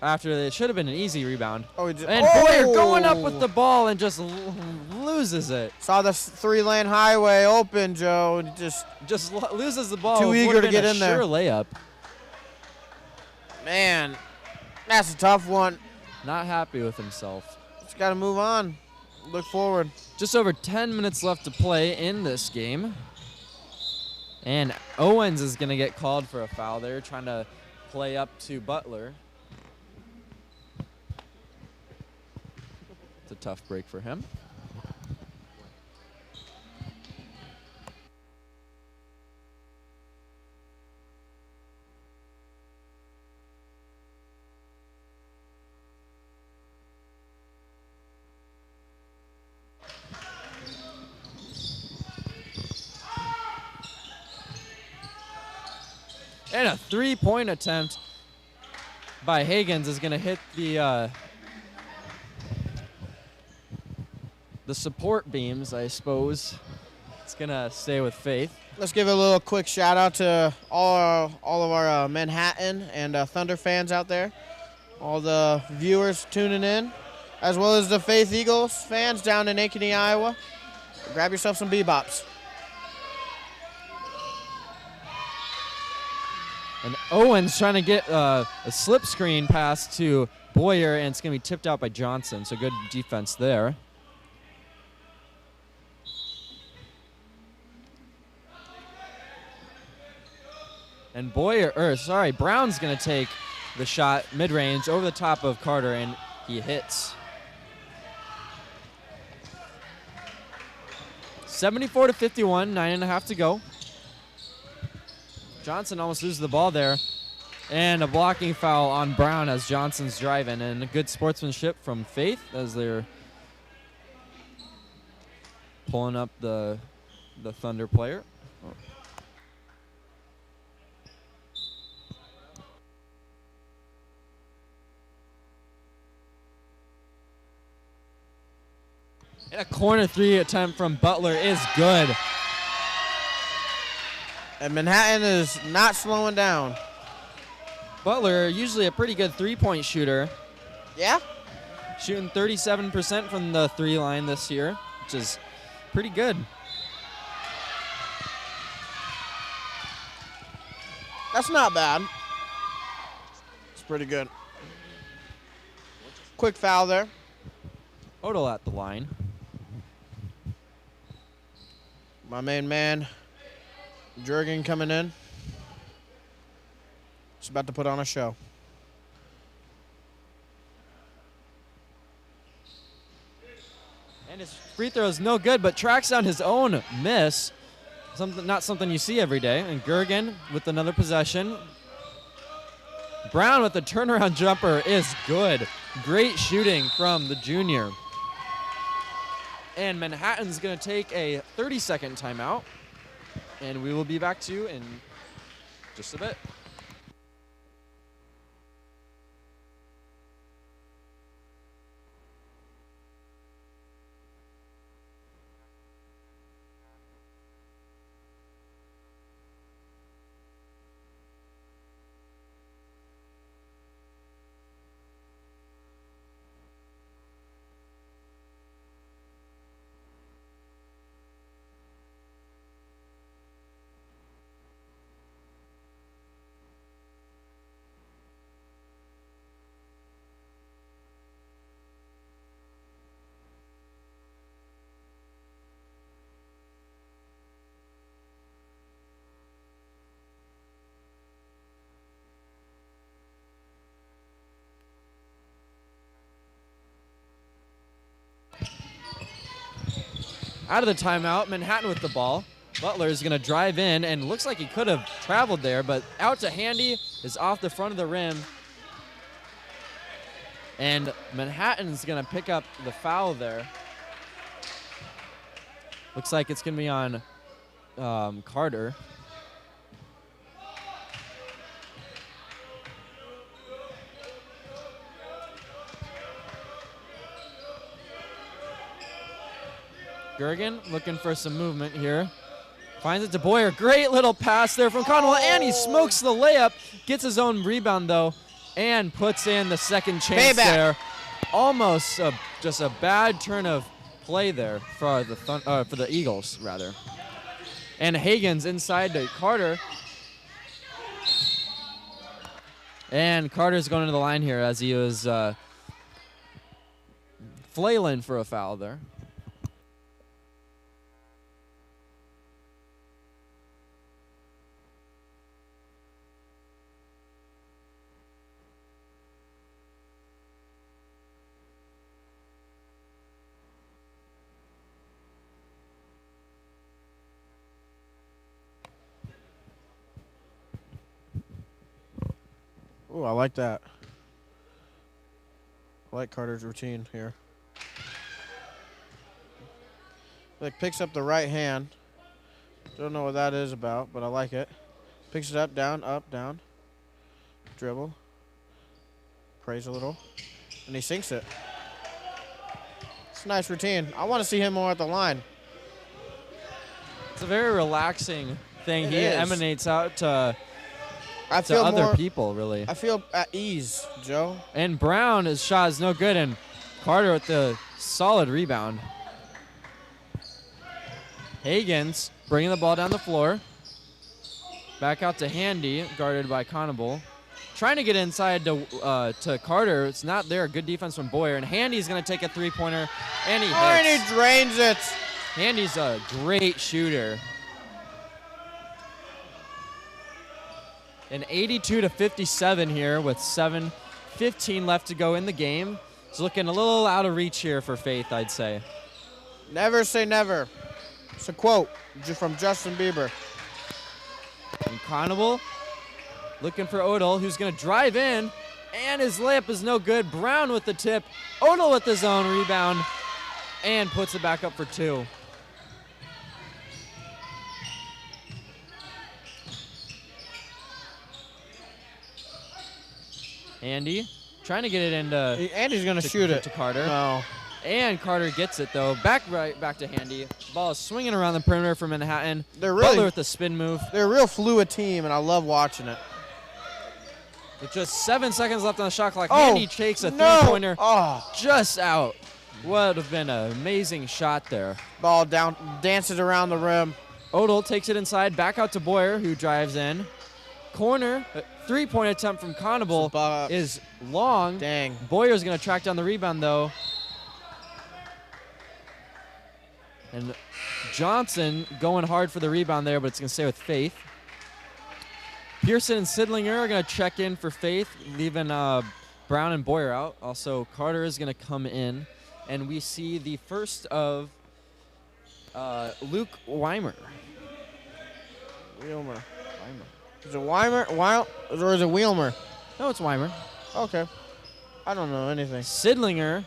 After it should have been an easy rebound. And Boyer going up with the ball and just loses it. Saw the three-lane highway open, Joe. And just loses the ball. Too eager to get in there. Sure layup. Man, that's a tough one. Not happy with himself. Just got to move on. Look forward. Just over 10 minutes left to play in this game. And Owens is going to get called for a foul there, trying to play up to Butler. It's a tough break for him. And a three-point attempt by Hagens is going to hit the support beams, I suppose. It's going to stay with Faith. Let's give a little quick shout-out to all of our Manhattan and Thunder fans out there, all the viewers tuning in, as well as the Faith Eagles fans down in Ankeny, Iowa. Grab yourself some bebops. And Owens trying to get a slip screen pass to Boyer, and it's going to be tipped out by Johnson, so good defense there. And Brown's going to take the shot mid-range over the top of Carter, and he hits. 74-51, 9.5 to go. Johnson almost loses the ball there. And a blocking foul on Brown as Johnson's driving. And a good sportsmanship from Faith as they're pulling up the Thunder player. And a corner 3 attempt from Butler is good. And Manhattan is not slowing down. Butler, usually a pretty good three-point shooter. Yeah? Shooting 37% from the 3 line this year, which is pretty good. That's not bad. It's pretty good. Quick foul there. Odell at the line. My main man, Jurgen, coming in. He's about to put on a show. And his free throw is no good, but tracks down his own miss. Not something you see every day. And Gergen with another possession. Brown with the turnaround jumper is good. Great shooting from the junior. And Manhattan's going to take a 30-second timeout. And we will be back to you in just a bit. Out of the timeout, Manhattan with the ball. Butler is going to drive in, and looks like he could have traveled there, but out to Handy is off the front of the rim. And Manhattan's going to pick up the foul there. Looks like it's going to be on Carter. Gergen looking for some movement here. Finds it to Boyer. Great little pass there from Connell, and he smokes the layup. Gets his own rebound, though, and puts in the second chance there. Almost just a bad turn of play there for the Eagles, rather. And Hagen's inside to Carter. And Carter's going to the line here as he was flailing for a foul there. Oh, I like that. I like Carter's routine here. Like, picks up the right hand. Don't know what that is about, but I like it. Picks it up, down, dribble. Prays a little, and he sinks it. It's a nice routine. I want to see him more at the line. It's a very relaxing thing. He emanates out to feel other people, really. I feel at ease, Joe. And Brown, his shot is no good, and Carter with the solid rebound. Hagens bringing the ball down the floor. Back out to Handy, guarded by Conable. Trying to get inside to Carter. It's not there. Good defense from Boyer. And Handy's going to take a three-pointer, and he hits. And he drains it. Handy's a great shooter. An 82-57 here with 7:15 left to go in the game. It's looking a little out of reach here for Faith, I'd say. Never say never. It's a quote from Justin Bieber. And Conable looking for Odell, who's going to drive in, and his layup is no good. Brown with the tip. Odell with his own rebound, and puts it back up for 2. Andy trying to get it into. Andy's going to shoot it to Carter. No. And Carter gets it though. Back to Handy. Ball is swinging around the perimeter for Manhattan. They're really, Butler with the spin move. They're a real fluid team, and I love watching it. With just 7 seconds left on the shot clock, Handy takes a no. three-pointer Oh. just out. Would have been an amazing shot there. Ball down, dances around the rim. Odell takes it inside, back out to Boyer, who drives in. Corner, three-point attempt from Conable is long. Dang. Boyer's going to track down the rebound, though. And Johnson going hard for the rebound there, but it's going to stay with Faith. Pearson and Sidlinger are going to check in for Faith, leaving Brown and Boyer out. Also, Carter is going to come in. And we see the first of Luke Weimer. Weimer. Is it Weimer? Or is it Wheelmer? No, it's Weimer. Okay. I don't know anything. Sidlinger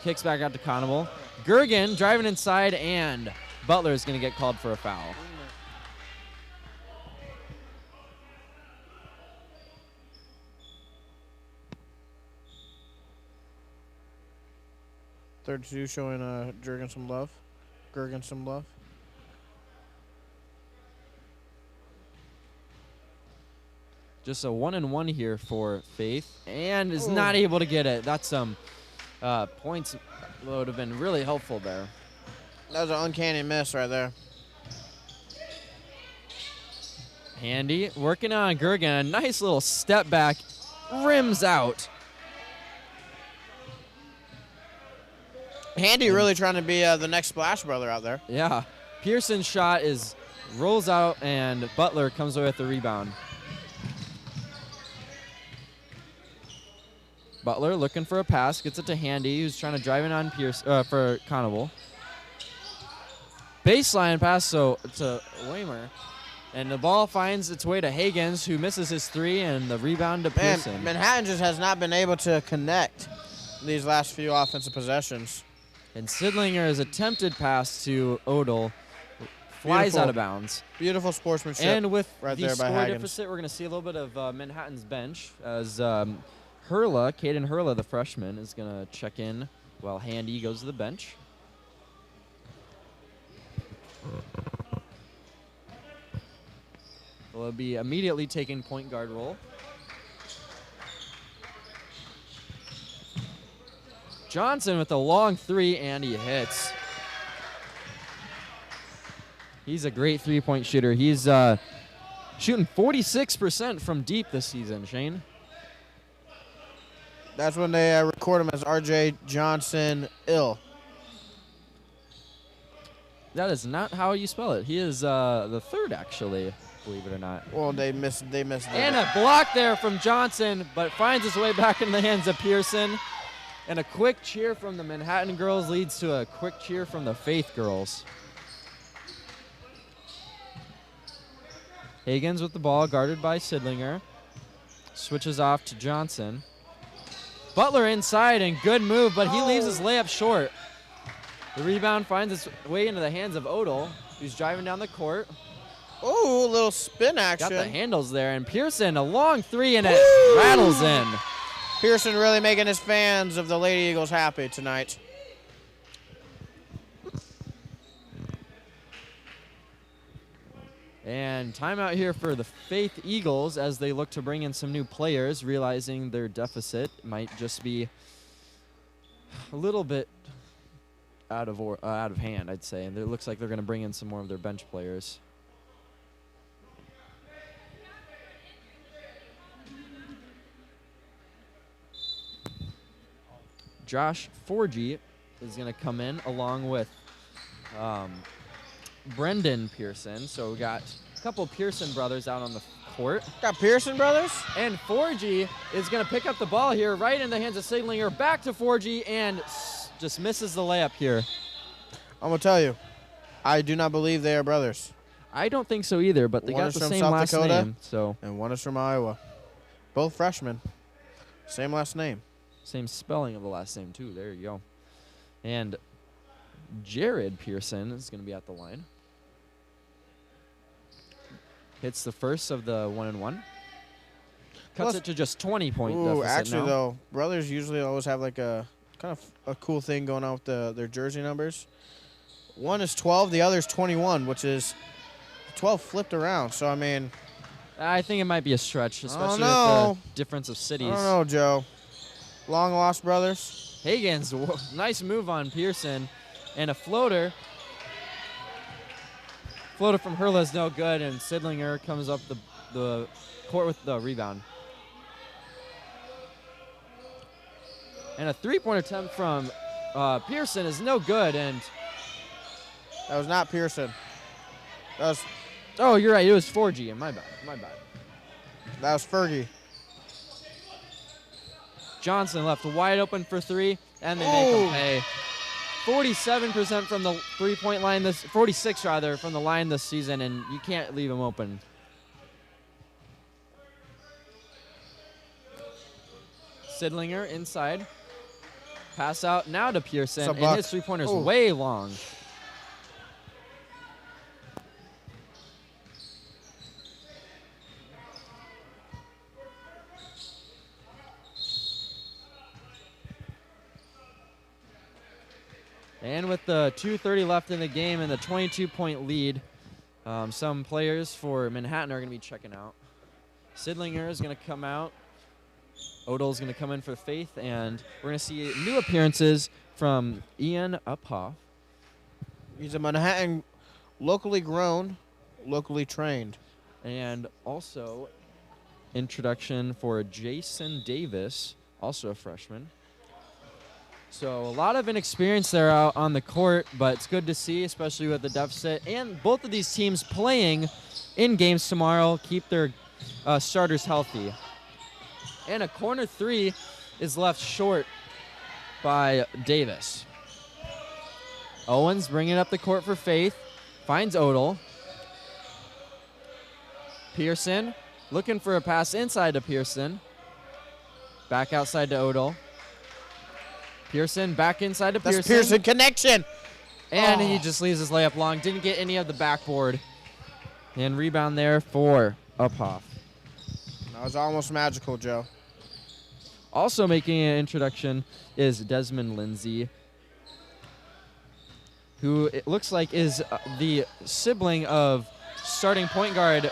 kicks back out to Conable. Gergen driving inside, and Butler is going to get called for a foul. Third two showing Gergen some love. Gergen some love. Just a 1-and-1 here for Faith, and is not able to get it. That's some points that would have been really helpful there. That was an uncanny miss right there. Handy working on Gergen. A nice little step back, rims out. Handy really trying to be the next Splash Brother out there. Yeah. Pearson's shot rolls out, and Butler comes away with the rebound. Butler looking for a pass, gets it to Handy, who's trying to drive in on for Conable. Baseline pass to Weimer. And the ball finds its way to Higgins, who misses his three, and the rebound to Pearson. Manhattan just has not been able to connect these last few offensive possessions. And Sidlinger's attempted pass to Odell flies out of bounds. Beautiful sportsmanship. And with right the there by score Higgins. deficit, we're going to see a little bit of Manhattan's bench as Caden Hurla, the freshman, is going to check in while Handy goes to the bench. Will be immediately taking point guard role. Johnson with a long three, and he hits. He's a great three-point shooter. He's shooting 46% from deep this season, Shane. That's when they record him as R.J. Johnson Ill. That is not how you spell it. He is the third, actually, believe it or not. Well, they missed. And a block there from Johnson, but finds his way back in the hands of Pearson. And a quick cheer from the Manhattan girls leads to a quick cheer from the Faith girls. Higgins with the ball, guarded by Sidlinger. Switches off to Johnson. Butler inside, and good move, but he leaves his layup short. The rebound finds its way into the hands of Odell, who's driving down the court. Oh, a little spin action. Got the handles there, and Pearson, a long three, and it rattles in. Pearson really making his fans of the Lady Eagles happy tonight. And timeout here for the Faith Eagles as they look to bring in some new players, realizing their deficit might just be a little bit out of hand, I'd say. And it looks like they're going to bring in some more of their bench players. Josh Forgy is going to come in along with Brendan Pearson. So we got a couple Pearson brothers out on the court. Got Pearson brothers? And Forgy is going to pick up the ball here right in the hands of Sidlinger. Back to Forgy and just misses the layup here. I'm going to tell you, I do not believe they are brothers. I don't think so either, but they One got is the from same South last Dakota. name. So And one is from Iowa. Both freshmen. Same last name. same spelling of the last name, too. There you go. And Jared Pearson is going to be at the line. Hits the first of the 1-and-1. Cuts it to just 20 point Ooh, deficit actually, now. though, brothers usually always have like a kind of a cool thing going on with their jersey numbers. One is 12, the other is 21, which is 12 flipped around. So, I mean, I think it might be a stretch, especially know. with the difference of cities. I don't know, Joe. Long lost brothers. Hagen's nice move on Pearson. And a floater. Floater from Hurla is no good, and Sidlinger comes up the court with the rebound. And a three-point attempt from Pearson is no good, and That was not Pearson. That was oh, you're right. It was 4G. My bad. Fergie. Johnson left wide open for three, and they make him pay. 47% from the three-point line 46 rather from the line this season, and you can't leave him open. Sidlinger inside. Pass out now to Pearson, and his three-pointer's way long. And with the 2:30 left in the game and the 22-point lead, some players for Manhattan are going to be checking out. Sidlinger is going to come out. Odell is going to come in for Faith, and we're going to see new appearances from Ian Uphoff. He's a Manhattan locally grown, locally trained. And also introduction for Jason Davis, also a freshman. So a lot of inexperience there out on the court, but it's good to see, especially with the deficit. And both of these teams playing in games tomorrow, keep their starters healthy. And a corner three is left short by Davis. Owens bringing up the court for Faith. Finds Odell. Pearson looking for a pass inside to Pearson. Back outside to Odell. Pearson back inside to Pearson. That's Pearson connection. And he just leaves his layup long. Didn't get any of the backboard. And rebound there for Uphoff. That was almost magical, Joe. Also making an introduction is Desmond Lindsay, who it looks like is the sibling of starting point guard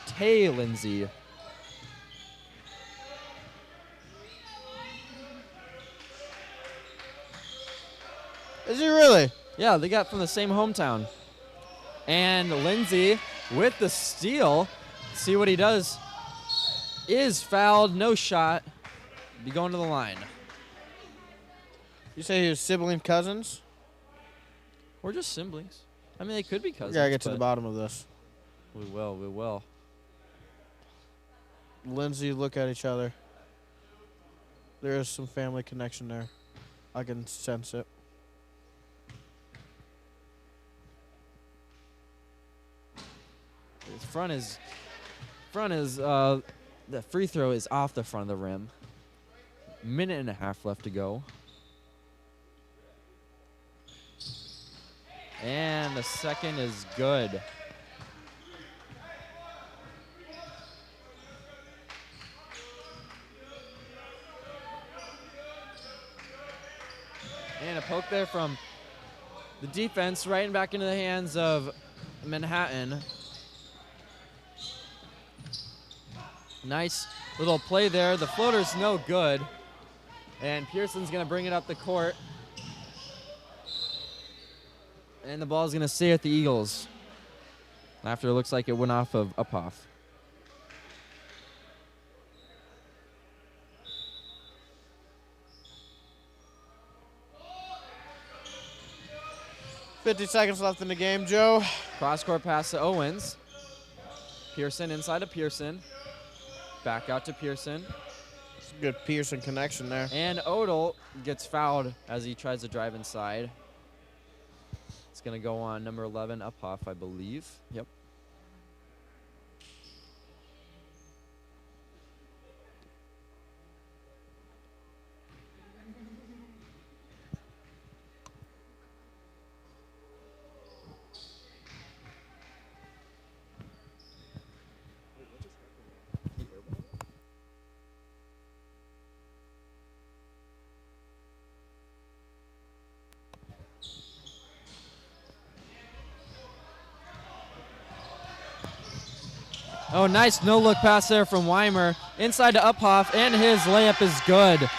Tay Lindsay. Is he really? Yeah, they got from the same hometown. And Lindsay with the steal. See what he does. Is fouled, no shot. Be going to the line. You say he was sibling cousins? Or just siblings. I mean, they could be cousins. We gotta get to the bottom of this. We will. Lindsay, look at each other. There is some family connection there. I can sense it. His front is the free throw is off the front of the rim. Minute and a half left to go. And the second is good. And a poke there from the defense, right back into the hands of Manhattan. Nice little play there. The floater's no good. And Pearson's going to bring it up the court. And the ball's going to stay at the Eagles after it looks like it went off of Uphoff. $50 left in the game, Joe. Cross-court pass to Owens. Pearson inside to Pearson. Back out to Pearson. It's a good Pearson connection there. And Odell gets fouled as he tries to drive inside. It's going to go on number 11, Uphoff, I believe. Yep. Oh, nice no-look pass there from Weimer. Inside to Uphoff, and his layup is good.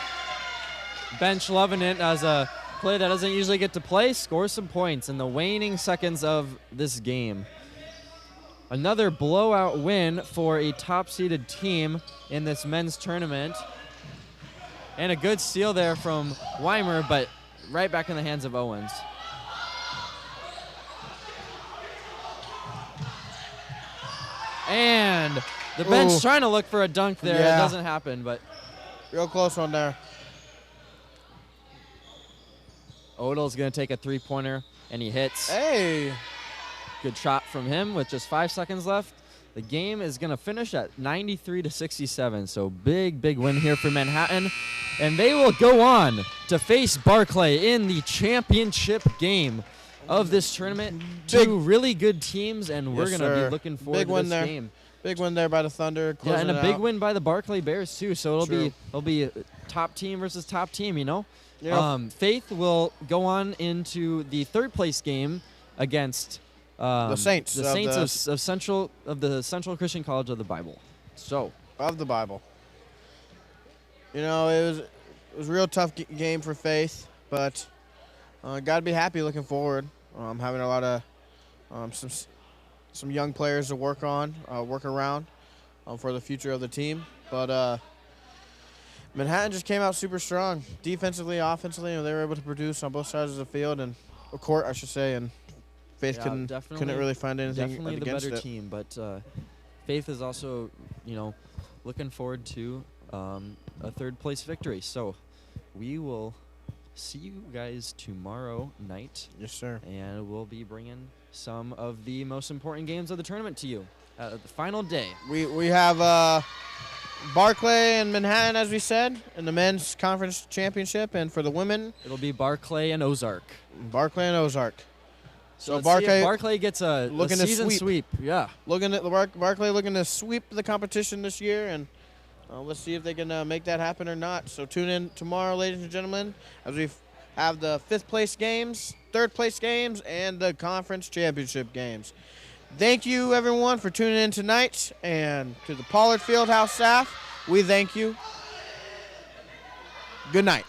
Bench loving it as a play that doesn't usually get to play. Scores some points in the waning seconds of this game. Another blowout win for a top-seeded team in this men's tournament. And a good steal there from Weimer, but right back in the hands of Owens. And the bench trying to look for a dunk there. Yeah. It doesn't happen, but Real close one there. Odell's going to take a three-pointer, and he hits. Hey. Good shot from him with just 5 seconds left. The game is going to finish at 93-67, so big win here for Manhattan. And they will go on to face Barclay in the championship game of this tournament. Two really good teams, and we're going to be looking forward to this game. Big win there by the Thunder. Yeah, and a big out. win by the Barclay Bears, too. So it'll be a top team versus top team, you know? Yep. Faith will go on into the third-place game against the Saints. The Saints of the Central Christian College of the Bible. So of the Bible. You know, it was a real tough game for Faith, but got to be happy looking forward. Having a lot of some young players to work around for the future of the team. But Manhattan just came out super strong, defensively, offensively, and they were able to produce on both sides of the field and court, I should say. And Faith couldn't really find anything definitely against the better it. team, but Faith is also, looking forward to a third-place victory. So we will see you guys tomorrow night. Yes, sir. And we'll be bringing some of the most important games of the tournament to you the final day. We have Barclay and Manhattan, as we said, in the men's conference championship, and for the women, it'll be Barclay and Ozark. Barclay and Ozark. So Barclay gets a season to sweep. Yeah. Barclay looking to sweep the competition this year, and let's see if they can make that happen or not. So tune in tomorrow, ladies and gentlemen, as we have the 5th place games, 3rd place games, and the conference championship games. Thank you, everyone, for tuning in tonight, and to the Pollard Fieldhouse staff, we thank you. Good night.